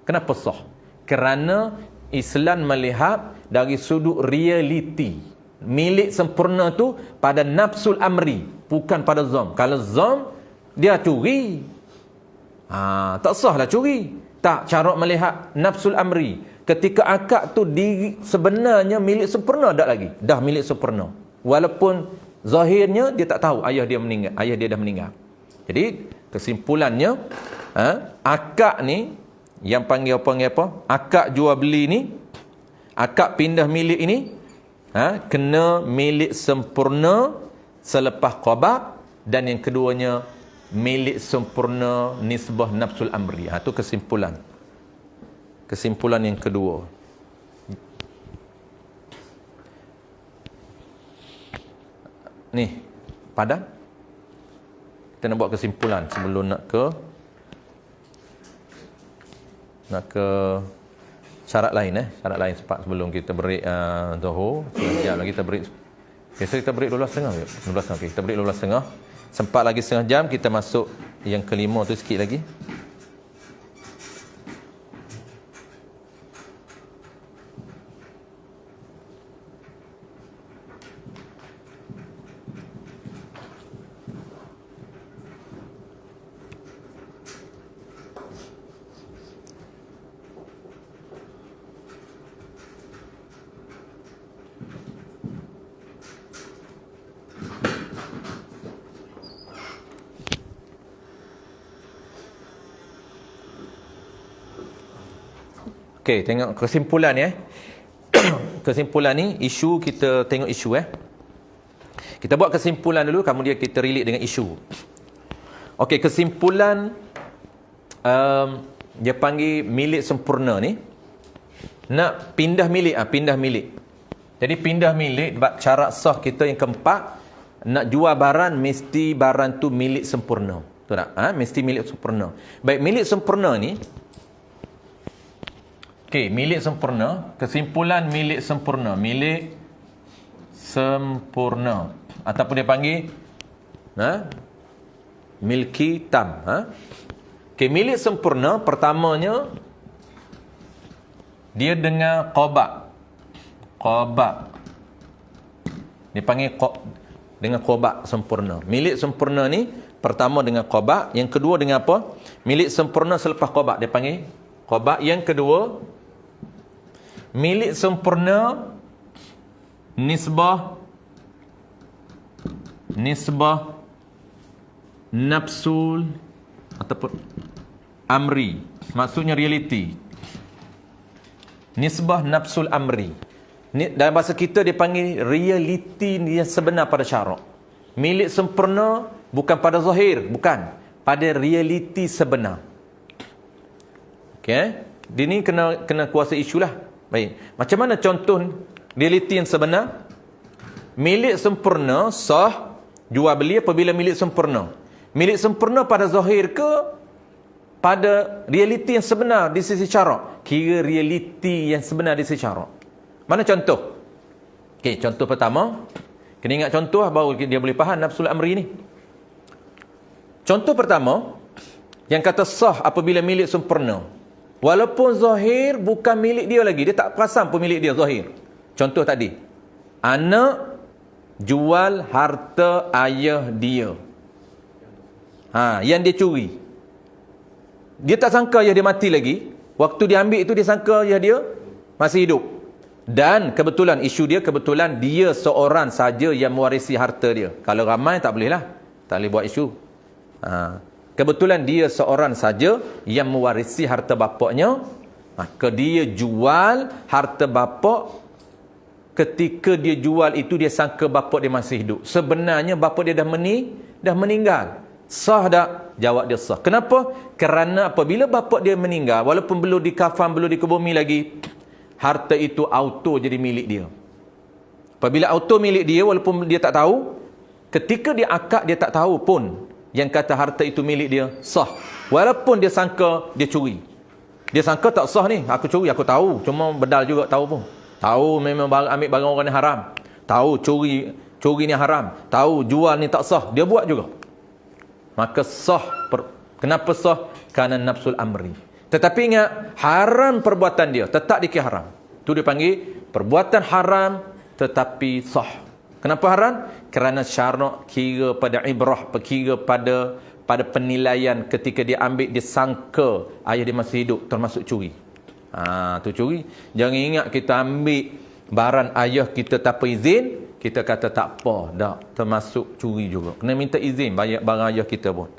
Kenapa sah? Kerana Islam melihat dari sudut realiti. Milik sempurna tu pada nafsul amri, bukan pada zam. Kalau zam, dia curi. Tak sah lah curi. Tak, cara melihat nafsul amri. Ketika akad tu sebenarnya milik sempurna tak lagi. Dah milik sempurna. Walaupun zahirnya dia tak tahu ayah dia dah meninggal. Jadi kesimpulannya, akad ni yang panggil apa? Akad jual beli ni, akad pindah milik ini, kena milik sempurna selepas qabab, dan yang keduanya milik sempurna nisbah nafsul amri. Itu kesimpulan. Kesimpulan yang kedua. Ni, padan. Kita nak buat kesimpulan sebelum nak ke syarat lain. Syarat lain sebelum kita break Zuhur. Sekejap lagi kita break. Biasa kita break 12.30 ke? 12.30. Okay, kita break 12.30. Sempat lagi setengah jam, kita masuk yang kelima tu sikit lagi. Okey, tengok kesimpulan ya. Kesimpulan ni isu, kita tengok isu Kita buat kesimpulan dulu, kemudian kita relate dengan isu. Okey, kesimpulan dia panggil milik sempurna ni. Nak pindah milik, pindah milik. Jadi pindah milik, syarat sah kita yang keempat, nak jual barang mesti barang tu milik sempurna. Betul tak? Mesti milik sempurna. Baik, milik sempurna ni, okey, milik sempurna, kesimpulan milik sempurna, milik sempurna ataupun dia panggil milki tam. Okey, milik sempurna pertamanya dia dengan qabab. Qabab. Dia panggil dengan qabab sempurna. Milik sempurna ni pertama dengan qabab, yang kedua dengan apa? Milik sempurna selepas qabab, dia panggil qabab. Yang kedua, milik sempurna nisbah nafsul ataupun amri. Maksudnya realiti. Nisbah nafsul amri. Dalam bahasa kita dia panggil realiti yang sebenar pada syarak. Milik sempurna bukan pada zahir, bukan. Pada realiti sebenar. Okey, dia ni kena kuasa isu lah. Baik. Macam mana contoh realiti yang sebenar? Milik sempurna sah jual beli apabila milik sempurna. Milik sempurna pada zahir ke pada realiti yang sebenar di sisi syarak? Kira realiti yang sebenar di sisi syarak. Mana contoh? Okey, contoh pertama, kena ingat contoh baru dia boleh faham nafsul amri ni. Contoh pertama yang kata sah apabila milik sempurna. Walaupun zahir bukan milik dia lagi. Dia tak perasan pun milik dia zahir. Contoh tadi. Anak jual harta ayah dia. Yang dia curi. Dia tak sangka ayah dia mati lagi. Waktu dia ambil itu dia sangka ayah dia masih hidup. Dan kebetulan isu dia, kebetulan dia seorang saja yang mewarisi harta dia. Kalau ramai tak boleh lah. Tak boleh buat isu. Kebetulan dia seorang saja yang mewarisi harta bapaknya, maka dia jual harta bapak. Ketika dia jual itu dia sangka bapak dia masih hidup. Sebenarnya bapak dia dah meninggal. Sah tak? Jawab dia sah. Kenapa? Kerana apabila bapak dia meninggal, walaupun belum dikafan, belum dikebumi lagi, harta itu auto jadi milik dia. Apabila auto milik dia, walaupun dia tak tahu, ketika dia akad dia tak tahu pun yang kata harta itu milik dia, sah. Walaupun dia sangka dia curi. Dia sangka tak sah ni, aku curi, aku tahu. Cuma bedal juga tahu pun. Tahu memang ambil barang orang ni haram. Tahu curi ni haram. Tahu jual ni tak sah. Dia buat juga. Maka sah. Kenapa sah? Kerana nafsul amri. Tetapi ingat, haram perbuatan dia, tetap dikira haram. Tu dia panggil perbuatan haram tetapi sah. Kenapa haram? Kerana syarak kira pada ibrah, kira pada penilaian ketika dia ambil, dia sangka ayah dia masih hidup, termasuk curi. Tu curi. Jangan ingat kita ambil barang ayah kita tanpa izin, kita kata tak apa, dah termasuk curi juga. Kena minta izin bayar barang ayah kita pun.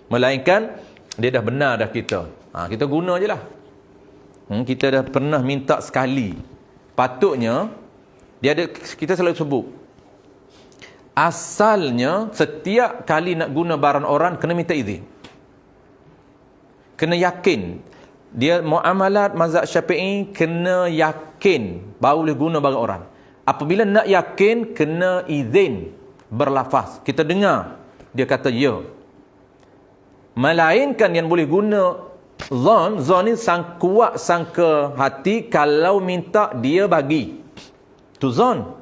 Melainkan dia dah benar dah kita. Kita guna je lah. Kita dah pernah minta sekali. Patutnya dia ada, kita selalu sebut, asalnya setiap kali nak guna barang orang kena minta izin. Kena yakin. Dia muamalat mazhab Syafi'i kena yakin baru boleh guna barang orang. Apabila nak yakin, kena izin berlafaz. Kita dengar dia kata ya. Melainkan yang boleh guna zon ni kuat sangka hati kalau minta dia bagi. Tu zon.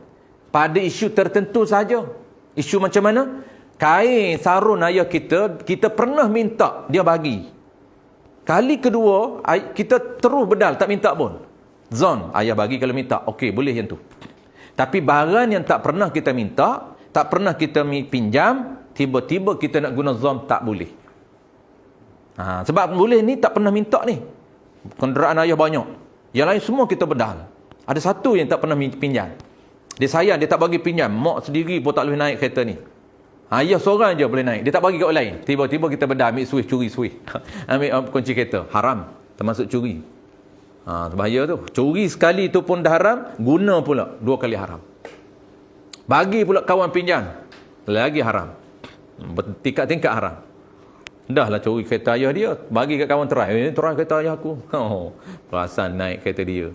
Pada isu tertentu saja. Isu macam mana? Kain sarun ayah kita pernah minta dia bagi. Kali kedua, kita terus bedal, tak minta pun. Zon, ayah bagi kalau minta. Okey, boleh yang tu. Tapi barang yang tak pernah kita minta, tak pernah kita pinjam, tiba-tiba kita nak guna zon, tak boleh. Sebab boleh ni tak pernah minta ni. Kenderaan ayah banyak. Yang lain semua kita bedal. Ada satu yang tak pernah pinjam. Dia sayang, dia tak bagi pinjam. Mak sendiri pun tak boleh naik kereta ni. Ayah seorang je boleh naik. Dia tak bagi kat orang lain. Tiba-tiba kita bedal, ambil suis, curi suis. Ambil kunci kereta. Haram. Termasuk curi. Bahaya tu. Curi sekali tu pun dah haram, guna pula 2 kali haram. Bagi pula kawan pinjam, lagi haram. Tingkat-tingkat haram. Dah lah curi kereta ayah dia, bagi kat kawan terai. Terai kereta ayah aku. Perasan naik kereta dia.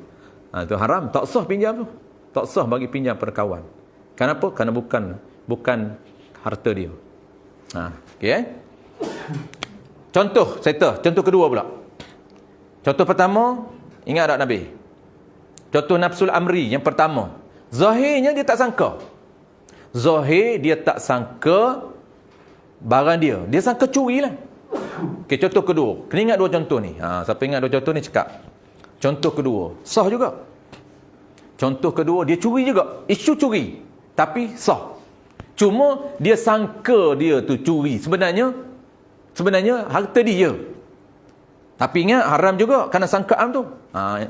Tu haram. Tak sah pinjam tu. Tak sah bagi pinjam pada kawan. Kenapa? Kerana bukan harta dia. Okey. Contoh kedua pula. Contoh pertama, ingat tak Nabi? Contoh nafsul amri yang pertama. Zahirnya dia tak sangka. Zahir dia tak sangka barang dia. Dia sangka curi lah. Okay, contoh kedua. Kena ingat 2 contoh ni. Siapa ingat 2 contoh ni cakap. Contoh kedua. Sah juga. Contoh kedua, dia curi juga. Isu curi. Tapi sah. Cuma dia sangka dia tu curi. Sebenarnya harta dia. Tapi ingat haram juga kerana sangkaan tu.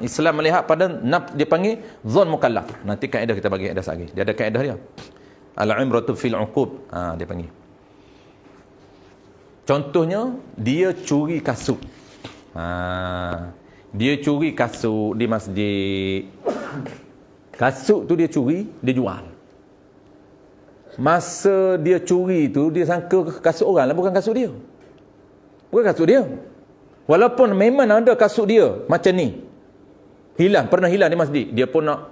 Islam melihat pada dia panggil zon mukallaf. Nanti kaedah kita bagi kaedah lagi. Dia ada kaedah dia. Al-imratu fil uqub. Dia panggil. Contohnya dia curi kasut. Dia curi kasut di masjid. Kasut tu dia curi, dia jual. Masa dia curi tu, dia sangka kasut orang lah, bukan kasut dia. Bukan kasut dia. Walaupun memang ada kasut dia macam ni. Pernah hilang di masjid. Dia pun nak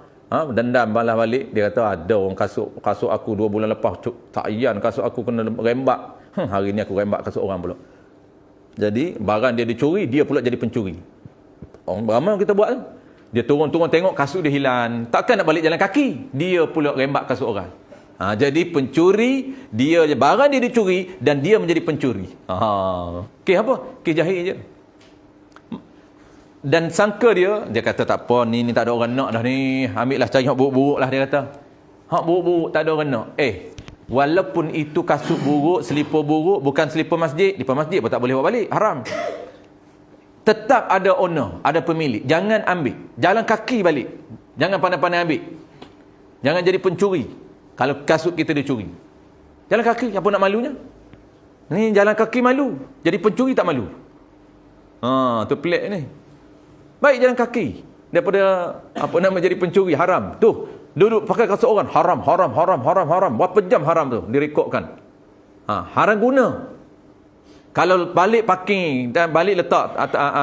dendam balas balik. Dia kata ada orang kasut aku 2 bulan lepas. Tak iyan kasut aku kena rembak. Hari ni aku rembak kasut orang pula. Jadi barang dia dicuri, dia pula jadi pencuri. Orang ramai kita buat tu. Dia turun-turun tengok kasut dia hilang. Takkan nak balik jalan kaki. Dia pula rembak kasut orang. Jadi pencuri, dia barang dia dicuri dan dia menjadi pencuri. Okey apa? Okey jahil je. Dan sangka dia kata tak apa, ni tak ada orang nak dah ni. Ambil lah cari hak buruk-buruk lah, dia kata. Hak buruk-buruk tak ada orang nak. Walaupun itu kasut buruk, selipar buruk, bukan selipar masjid. Selipar masjid pun tak boleh bawa balik. Haram. Tetap ada owner, ada pemilik. Jangan ambil. Jalan kaki balik. Jangan pandai-pandai ambil. Jangan jadi pencuri. Kalau kasut kita dicuri. Jalan kaki, apa nak malunya? Ni jalan kaki malu. Jadi pencuri tak malu. Tu pelik ni. Baik jalan kaki. Daripada jadi pencuri, haram. Tu, duduk pakai kasut orang. Haram. Berapa jam haram tu, direkodkan. Haram guna. Kalau balik parking dan balik letak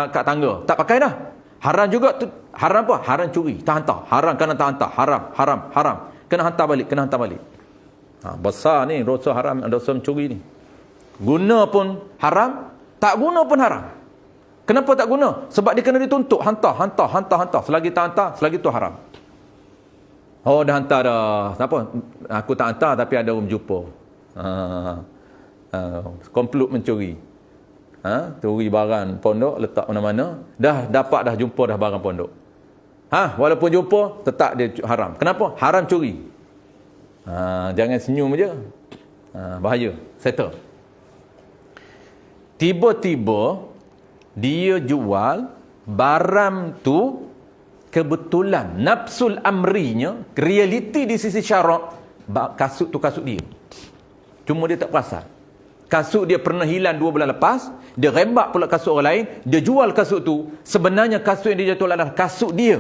kat tangga, tak pakai dah. Haram juga tu. Haram apa? Haram curi. Tak hantar. Haram kena tak hantar. Haram. Kena hantar balik. Besar ni dosa haram, dosa mencuri ni. Guna pun haram, tak guna pun haram. Kenapa tak guna? Sebab dia kena dituntut. Hantar. Selagi tak hantar, selagi tu haram. Dah hantar dah. Apa? Aku tak hantar tapi ada orang jumpa. Komplot mencuri. Curi barang pondok, letak mana-mana, dah dapat dah jumpa dah barang pondok. Walaupun jumpa, tetap dia haram. Kenapa? Haram curi. Jangan senyum je. Bahaya. Settle. Tiba-tiba dia jual barang tu, kebetulan nafsul amrinya, realiti di sisi syarak, kasut tu kasut dia. Cuma dia tak perasan. Kasut dia pernah hilang 2 bulan lepas, dia rembak pula kasut orang lain, dia jual kasut tu. Sebenarnya kasut yang dia jual adalah kasut dia.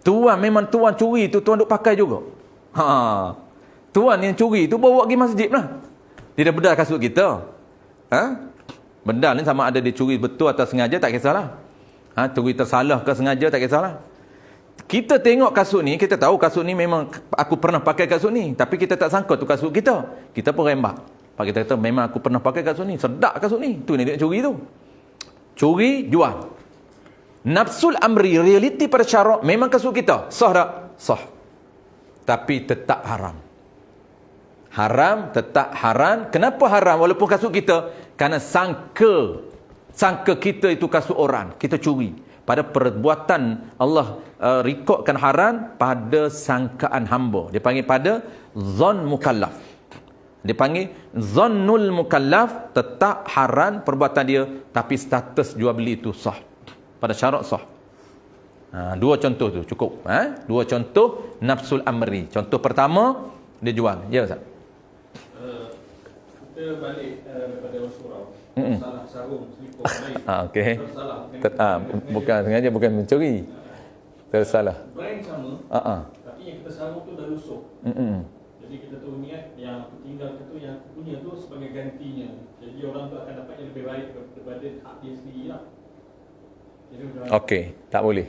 Tuan memang tuan curi tu, tuan duk pakai juga. Tuan yang curi tu bawa pergi masjid lah. Dia dah bedal kasut kita. Bedal ni sama ada dia curi betul atau sengaja, tak kisahlah. Curi tersalah ke sengaja, tak kisahlah. Kita tengok kasut ni, kita tahu kasut ni memang aku pernah pakai kasut ni, tapi kita tak sangka tu kasut kita. Kita pun rembak. Pak kita kata memang aku pernah pakai kasut ni, sedap kasut ni. Tu ni dia curi tu. Curi, jual. Nafsul amri, realiti pada syarak, memang kasut kita. Sah tak? Sah. Tapi tetap haram. Haram, tetap haram. Kenapa haram walaupun kasut kita? Kerana sangka kita itu kasut orang. Kita curi. Pada perbuatan Allah rekodkan haram pada sangkaan hamba. Dia panggil pada zon mukallaf. Dia panggil zonnul mukallaf, tetap haram perbuatan dia, tapi status jual beli itu sah. Pada syarat sah. 2 contoh tu cukup. 2 contoh nafsul amri. Contoh pertama, dia jual. Ya Ustaz?
Kita balik daripada surau. Salah sarung seliput lain.
Okey.
Tersalah.
Bukan sengaja, bukan mencuri. Tersalah.
Brand sama. Tapi yang kita sarung tu dah lusuh. Jadi kita tu niat yang aku tinggal tu, yang aku punya tu sebagai gantinya. Jadi orang tu akan dapat yang lebih baik daripada hak dia sendiri lah.
Okey, tak boleh.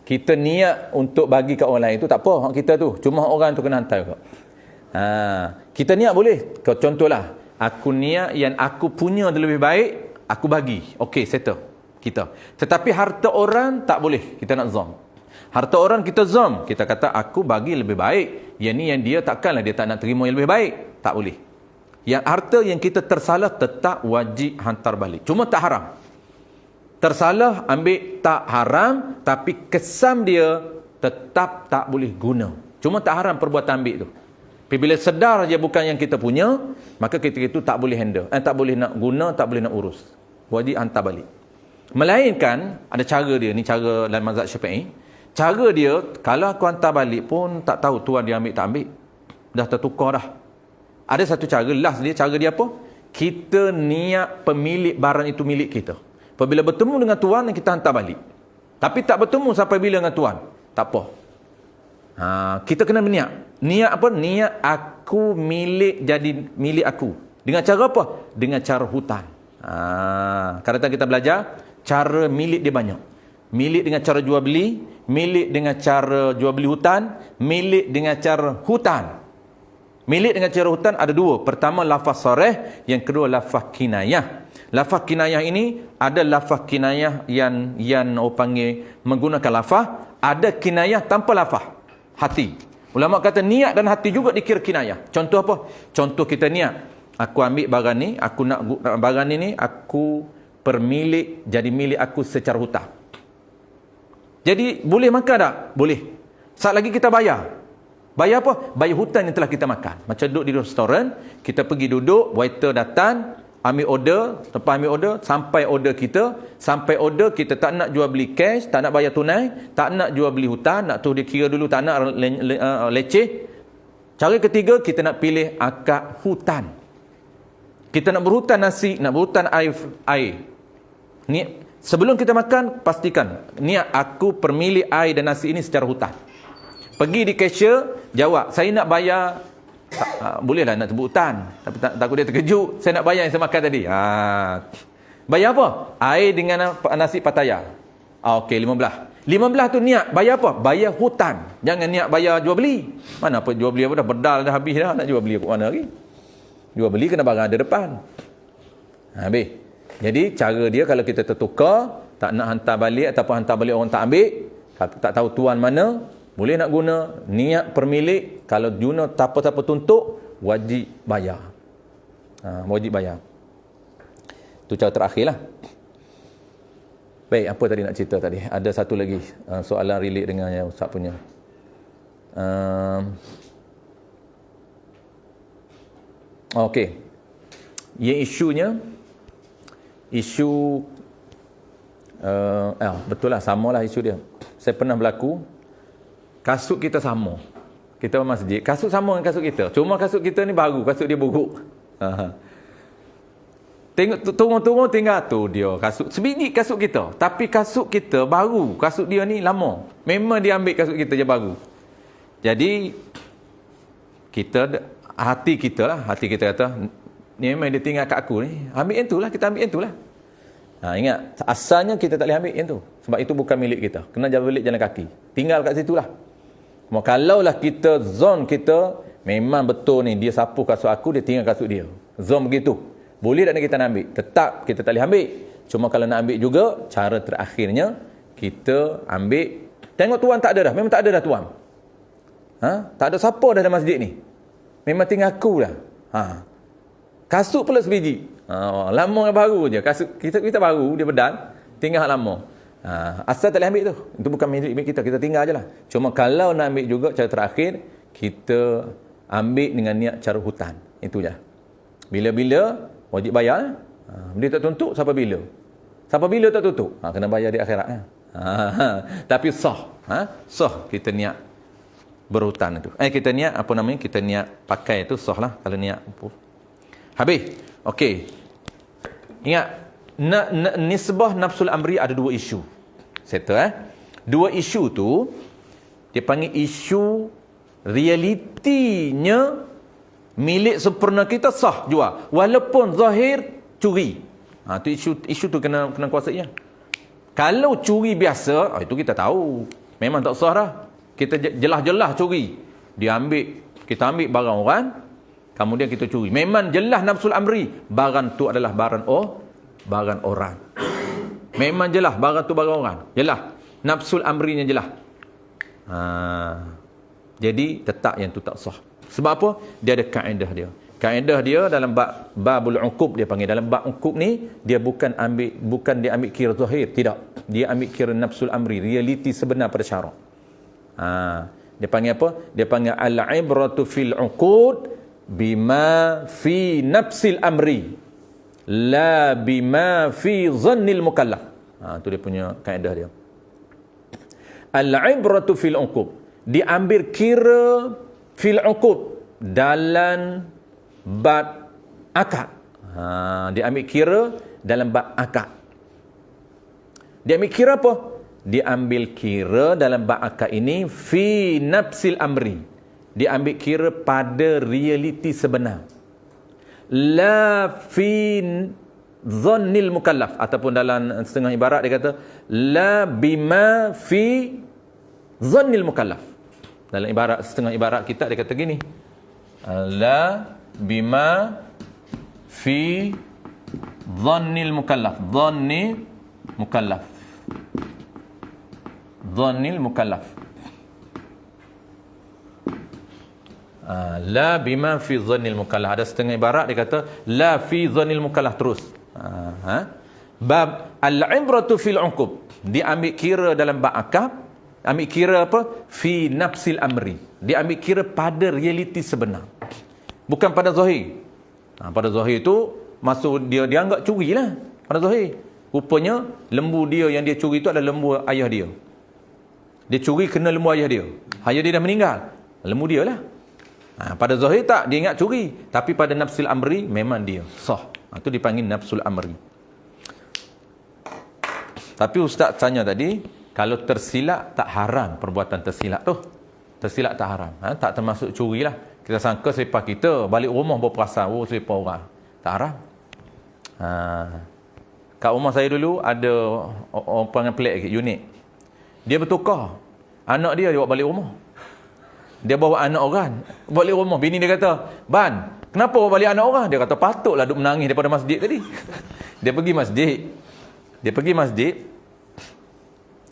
Kita niat untuk bagi kat orang lain tu tak apa, hak kita tu. Cuma orang tu kena hantar kau. Kita niat boleh. Contohlah, aku niat yang aku punya lebih baik, aku bagi. Okey, settle. Kita. Tetapi harta orang tak boleh. Kita nak zam. Harta orang kita zam. Kita kata aku bagi lebih baik. Yang ni yang dia takkanlah dia tak nak terima yang lebih baik. Tak boleh. Yang harta yang kita tersalah tetap wajib hantar balik. Cuma tak haram. Tersalah ambil tak haram, tapi kesam dia tetap tak boleh guna. Cuma tak haram perbuatan ambil tu. Tapi bila sedar je bukan yang kita punya, maka kita itu tak boleh handle. Tak boleh nak guna, tak boleh nak urus. Wajib hantar balik. Melainkan ada cara dia, ni cara dalam mazhab Syafi'i. Cara dia, kalau aku hantar balik pun tak tahu tuan dia ambil tak ambil. Dah tertukar dah. Ada satu cara, last dia, cara dia apa? Kita niat pemilik barang itu milik kita. Apabila bertemu dengan tuan, kita hantar balik. Tapi tak bertemu sampai bila dengan tuan. Tak apa. Kita kena berniat. Niat apa? Niat aku milik jadi milik aku. Dengan cara apa? Dengan cara hutan. Kadang-kadang kita belajar, cara milik dia banyak. Milik dengan cara jual beli, milik dengan cara jual beli hutan, milik dengan cara hutan. Milik dengan cara hutan ada 2. Pertama lafaz sarih, yang kedua lafaz kinayah. Lafaz kinayah ini ada lafaz kinayah yang orang panggil menggunakan lafaz, ada kinayah tanpa lafaz. Hati. Ulama kata niat dan hati juga dikira kinayah. Contoh apa? Contoh kita niat, aku ambil barang ni, aku nak barang ni aku permilik jadi milik aku secara hutang. Jadi boleh makan tak? Boleh. Saat lagi kita bayar. Bayar apa? Bayar hutang yang telah kita makan. Macam duduk di restoran, kita pergi duduk, waiter datang, ambil order, lepas ambil order, sampai order kita tak nak jual beli cash, tak nak bayar tunai, tak nak jual beli hutang, nak dia kira dulu, tak nak leceh. Cara ketiga, kita nak pilih akad hutan. Kita nak berhutan nasi, nak berhutan air. Ni sebelum kita makan, pastikan niat aku permilik air dan nasi ini secara hutan. Pergi di cashier, jawab, saya nak bayar, bolehlah nak sebut hutan, tapi takut dia terkejut, saya nak bayar yang saya makan tadi. Bayar apa? Air dengan nasi Pattaya. Okey, 15 tu niat, bayar apa? Bayar hutan. Jangan niat bayar jual beli. Mana apa jual beli apa, dah berdal dah habis dah, nak jual beli apa mana lagi? Jual beli kena barang ada depan. Habis. Jadi cara dia kalau kita tertukar, tak nak hantar balik ataupun hantar balik orang tak ambil, tak tahu tuan mana, boleh nak guna niat permilik. Kalau guna tanpa tuntut, wajib bayar. Wajib bayar. Tu cara terakhir lah. Baik, apa tadi nak cerita tadi? Ada satu lagi soalan relate dengan yang Ustaz punya. Okey. Yang isunya isu betul lah, samalah isu dia. Saya pernah berlaku, kasut kita sama. Kita masjid, kasut sama dengan kasut kita. Cuma kasut kita ni baru, kasut dia buruk. Tengok turun-turun tinggal tu dia kasut. Sebiji kasut kita, tapi kasut kita baru, kasut dia ni lama. Memang dia ambil kasut kita je baru. Jadi kita, hati kita kata, ni memang dia tinggal kat aku ni. Ambil yang tu lah, kita ambil yang tu lah. Ingat, asalnya kita tak boleh ambil yang tu. Sebab itu bukan milik kita. Kena balik jalan kaki. Tinggal kat situ lah. Kalaulah kita, zon kita, memang betul ni, dia sapu kasut aku, dia tinggal kasut dia. Zon begitu. Boleh tak kita nak ambil? Tetap kita tak boleh ambil. Cuma kalau nak ambil juga, cara terakhirnya, kita ambil. Tengok tuan tak ada dah. Memang tak ada dah tuan. Tak ada siapa dah dalam masjid ni. Memang tinggal aku lah. Kasut pula sebiji. Lama baru je. Kasut kita baru, dia bedal. Tinggal lama. Asal tak boleh ambil tu. Itu bukan milik kita. Kita tinggal je lah. Cuma kalau nak ambil juga, cara terakhir, kita ambil dengan niat cara hutan. Itu je. Bila-bila, wajib bayar. Dia tak tuntut, sampai bila? Sampai bila tak tuntut? Kena bayar di akhirat. Tapi sah. Sah kita niat berhutan itu. Kita niat, apa namanya? Kita niat pakai itu sah lah. Kalau niat. Habis. Okey. Ingat. Nisbah nafsul amri ada dua isu. Settle Dua isu tu, dia panggil isu realitinya milik sempurna kita sah jual. Walaupun zahir curi. Tu isu tu kena kuasai ya. Kalau curi biasa, itu kita tahu. Memang tak sah dah. Kita jelas-jelas curi. Kita ambil barang orang, kemudian kita curi. Memang jelas nafsul amri. Barang tu adalah barang orang. Memang jelas barang tu barang orang. Jelas. Nafsul amrinya jelas. Jadi tetap yang tu tak sah. Sebab apa? Dia ada kaedah dia. Kaedah dia dalam babul uqub dia panggil. Dalam bab uqub ni dia bukan dia ambil kira zahir, tidak. Dia ambil kira nafsul amri, realiti sebenar pada syarak. Dia panggil apa? Dia panggil al-ibratu fil uqud bima fi nafsil amri la bima fi dhannil mukallaf. Tu dia punya kaedah dia. Al-ibratu fil uqub, diambil kira fil uqub dalam bab akad. Diambil kira dalam bab akad. Diambil kira apa? Diambil kira dalam bab akad ini fi nafsil amri. Diambil kira pada realiti sebenar. La fi dhannil mukallaf, ataupun dalam setengah ibarat dia kata la bima fi dhannil mukallaf. Dalam ibarat setengah ibarat kita dia kata gini, la bima fi dhannil mukallaf. Dhannil mukallaf. La bima fi dhannil mukallaf. Ada setengah ibarat dia kata la fi dhannil mukallaf terus. Bab al-ibratu fil uqub, diambil kira dalam bab akad. Ambil kira apa? Fi nafsil amri. Dia ambil kira pada realiti sebenar. Bukan pada zahir. Pada zahir tu, maksud dia anggap curi lah. Pada zahir. Rupanya, lembu dia yang dia curi tu adalah lembu ayah dia. Dia curi kena lembu ayah dia. Ayah dia dah meninggal. Lembu dia lah. Pada zahir tak, dia ingat curi. Tapi pada nafsil amri, memang dia. Sah. Itu dipanggil nafsul amri. Tapi Ustaz tanya tadi, kalau tersilap tak haram perbuatan tersilap tu. Tersilap tak haram. Tak termasuk curi lah. Kita sangka selipar kita balik rumah berperasan, selipar orang. Tak haram. Kat rumah saya dulu ada orang panggil pelik unit. Dia bertukar. Anak dia bawa balik rumah. Dia bawa anak orang balik rumah. Bini dia kata, "Ban, kenapa bawa balik anak orang?" Dia kata, "Patutlah duk menangis daripada masjid tadi." Dia pergi masjid.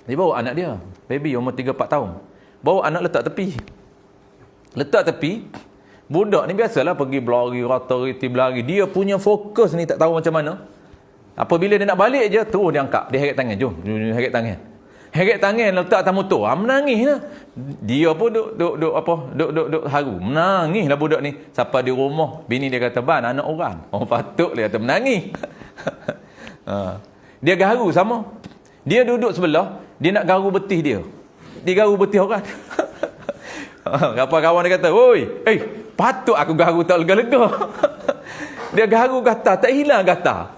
Dia bawa anak dia, baby umur 3-4 tahun. Bawa anak letak tepi. Budak ni biasalah pergi berlari, rata-riti berlari. Dia punya fokus ni tak tahu macam mana. Apabila dia nak balik je, terus dia angkat. Dia heret tangan. Jom, heret tangan. Heret tangan letak atas motor. Menangis lah. Dia pun duk haru. Menangis lah budak ni. Sampai di rumah, bini dia kata, "Ban, anak orang." Oh, patut dia kata menangis. Dia garu sama. Dia duduk sebelah, dia nak garu betih dia. Dia garu betih orang. Kawan-kawan dia kata, "Oi, patut aku garu tak lega-lega." Dia garu gatal, tak hilang gatal.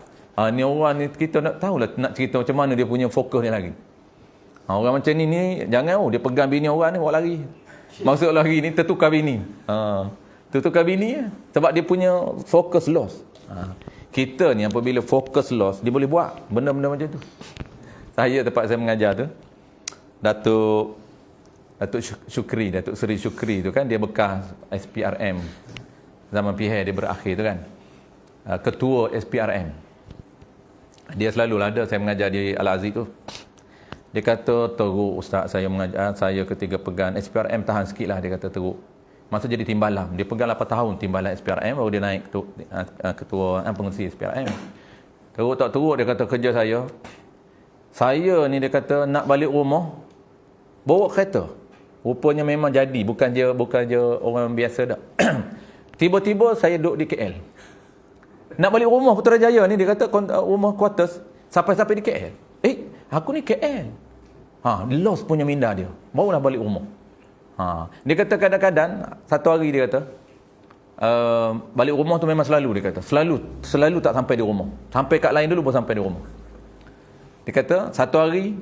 Ni orang ni kita nak tahulah, nak cerita macam mana dia punya fokus ni lagi. Orang macam ni jangan dia pegang bini orang ni bawa lari. Maksud lari ni tertukar bini. Tertukar bini ya. Sebab dia punya fokus loss. Kita ni apabila fokus loss, dia boleh buat benda-benda macam tu. Saya tempat saya mengajar tu, Datuk Seri Syukri tu kan, dia bekas SPRM. Zaman PH dia berakhir tu kan. Ketua SPRM. Dia selalu ada saya mengajar di Al-Aziz tu. Dia kata, "Teruk ustaz saya mengajar, saya ketika pegang SPRM tahan sikit lah," dia kata teruk. Masa jadi timbalan, dia pegang 8 tahun timbalan SPRM, baru dia naik ketua pengurusi SPRM. Teruk tak teruk, dia kata kerja saya ni dia kata nak balik rumah, bawa kereta. Rupanya memang jadi, bukan je orang biasa dah. Tiba-tiba saya duduk di KL. Nak balik rumah Putrajaya ni, dia kata rumah quarters, sampai-sampai di KL. Aku ni KL. Lost punya minda dia. Barulah balik rumah. Dia kata kadang-kadang, satu hari dia kata, balik rumah tu memang selalu, dia kata. Selalu tak sampai di rumah. Sampai kat lain dulu baru sampai di rumah. Dia kata, satu hari,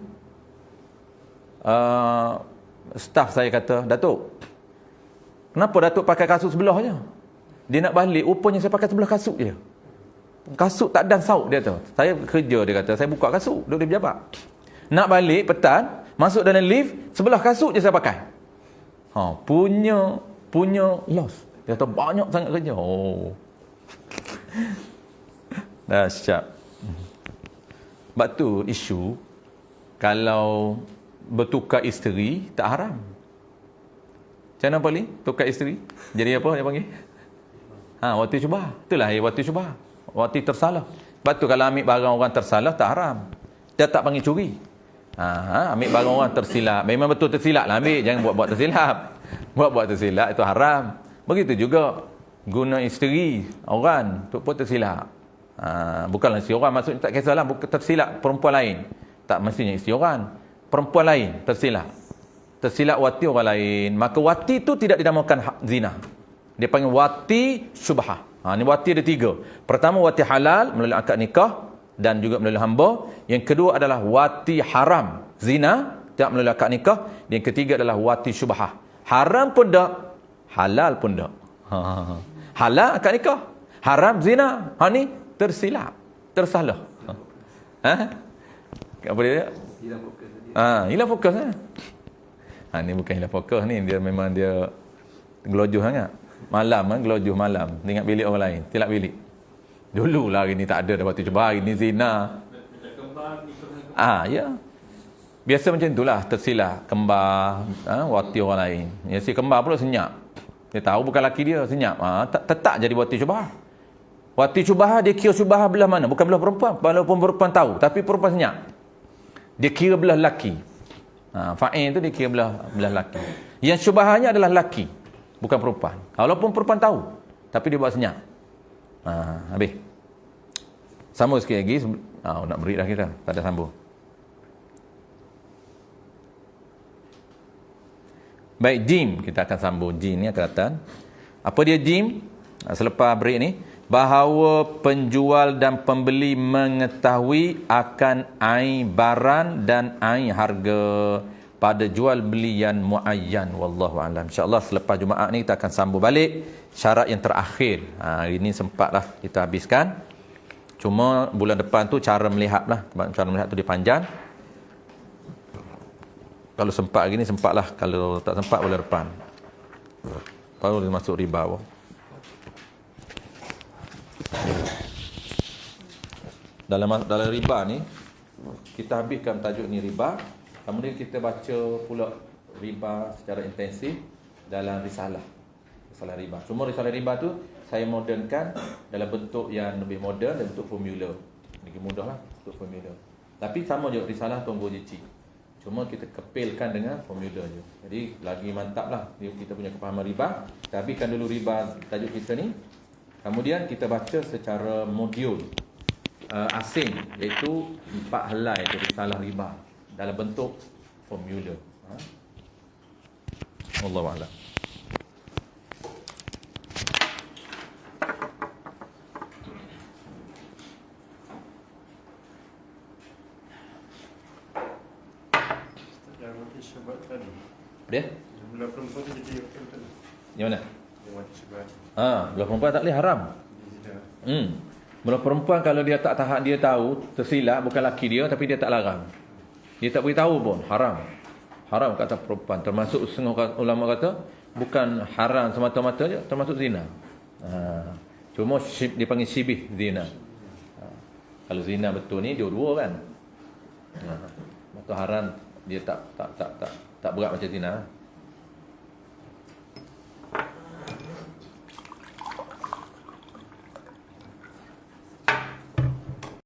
staff saya kata, "Datuk, kenapa Datuk pakai kasut sebelah je?" Dia nak balik, rupanya saya pakai sebelah kasut je. Kasut tak dan sauk, dia kata. Saya kerja, dia kata, saya buka kasut, duduk di pejabat. Nak balik petang, masuk dalam lift, sebelah kasut je saya pakai. Punya loss. Dia kata banyak sangat kerja. Dahsyat. Sebab tu isu, kalau bertukar isteri, tak haram. Macam mana boleh tukar isteri? Jadi apa dia panggil? Wati syubhah. Itulah wati syubhah. Wati tersalah. Sebab tu kalau ambil barang orang tersalah, tak haram. Dia tak panggil curi. Ambil barang orang tersilap. Memang betul tersilap lah ambil. Jangan buat-buat tersilap. Buat-buat tersilap itu haram. Begitu juga guna isteri orang tu pun tersilap. Bukanlah isteri orang. Maksudnya tak kisahlah tersilap perempuan lain. Tak mestinya isteri orang. Perempuan lain tersilap. Tersilap wati orang lain. Maka wati tu tidak dinamakan zina. Dia panggil wati syubhah. Ni wati ada 3. Pertama wati halal melalui akad nikah dan juga melalui hamba. Yang kedua adalah wati haram, zina, tidak melalui akad nikah. Yang ketiga adalah wati syubhah. Haram pun tak, halal pun tak. Halal akad nikah, haram zina. Ni tersilap, tersalah. Apa dia? Hilang fokus. Hilang fokus ni bukan hilang fokus ni, dia memang dia gelojoh sangat. Malam gelojoh malam, ingat bilik orang lain, tilak bilik. Dulu lah hari ni tak ada dah waktu cuba, hari ni zina. Ya. Biasa macam itulah, tersilap kembar, wati orang lain. Ya, si kembar pula senyap. Dia tahu bukan laki dia, senyap. Tetap jadi wati syubhah. Wati syubhah dia kira syubhah belah mana? Bukan belah perempuan. Walaupun perempuan tahu, tapi perempuan senyap. Dia kira belah laki. Fa'in tu dia kira belah laki. Yang syubhahnya adalah laki, bukan perempuan. Walaupun perempuan tahu, tapi dia buat senyap. Habis. Sambung sikit lagi. Nak beri dah kita. Tak ada sambung. Baik, jim. Kita akan sambung jim ni akan datang. Apa dia jim? Selepas break ni. Bahawa penjual dan pembeli mengetahui akan ain barang dan ain harga pada jual belian muayyan. Wallahu alam. InsyaAllah selepas Jumaat ni kita akan sambung balik syarat yang terakhir. Hari ni sempatlah kita habiskan. Cuma bulan depan tu cara melihat lah. Cara melihat tu dia panjang. Kalau sempat hari ni sempatlah. Kalau tak sempat bulan depan. Baru dia masuk riba. Dalam riba ni kita habiskan tajuk ni riba. Kemudian kita baca pula riba secara intensif dalam risalah riba. Cuma risalah riba tu saya modernkan dalam bentuk yang lebih moden dan bentuk formula. lagi mudah lah untuk formula. Tapi sama je risalah Tuan Guru Jici. Cuma kita kepilkan dengan formula je. Jadi lagi mantap lah kita punya kepahaman riba. Kita habiskan dulu riba tajuk kita ni. Kemudian kita baca secara modul asing, iaitu 4 helai dari risalah riba dalam bentuk formula. Wallahu a'lam.
Yang mati syubhat tadi.
Dia?
Belah perempuan tu jadi betul tadi.
Yang mana?
Yang mati syubhat.
Belah perempuan tak boleh haram. Belah perempuan kalau dia tak tahan, dia tahu tersilap bukan laki dia, tapi dia tak larang. Dia tak beritahu pun haram. Haram kata perempuan. Termasuk setengah ulama kata bukan haram semata-mata je, termasuk zina. Cuma dia panggil syibih zina. Kalau zina betul ni dua-dua kan. Maka haram dia tak berat macam zina.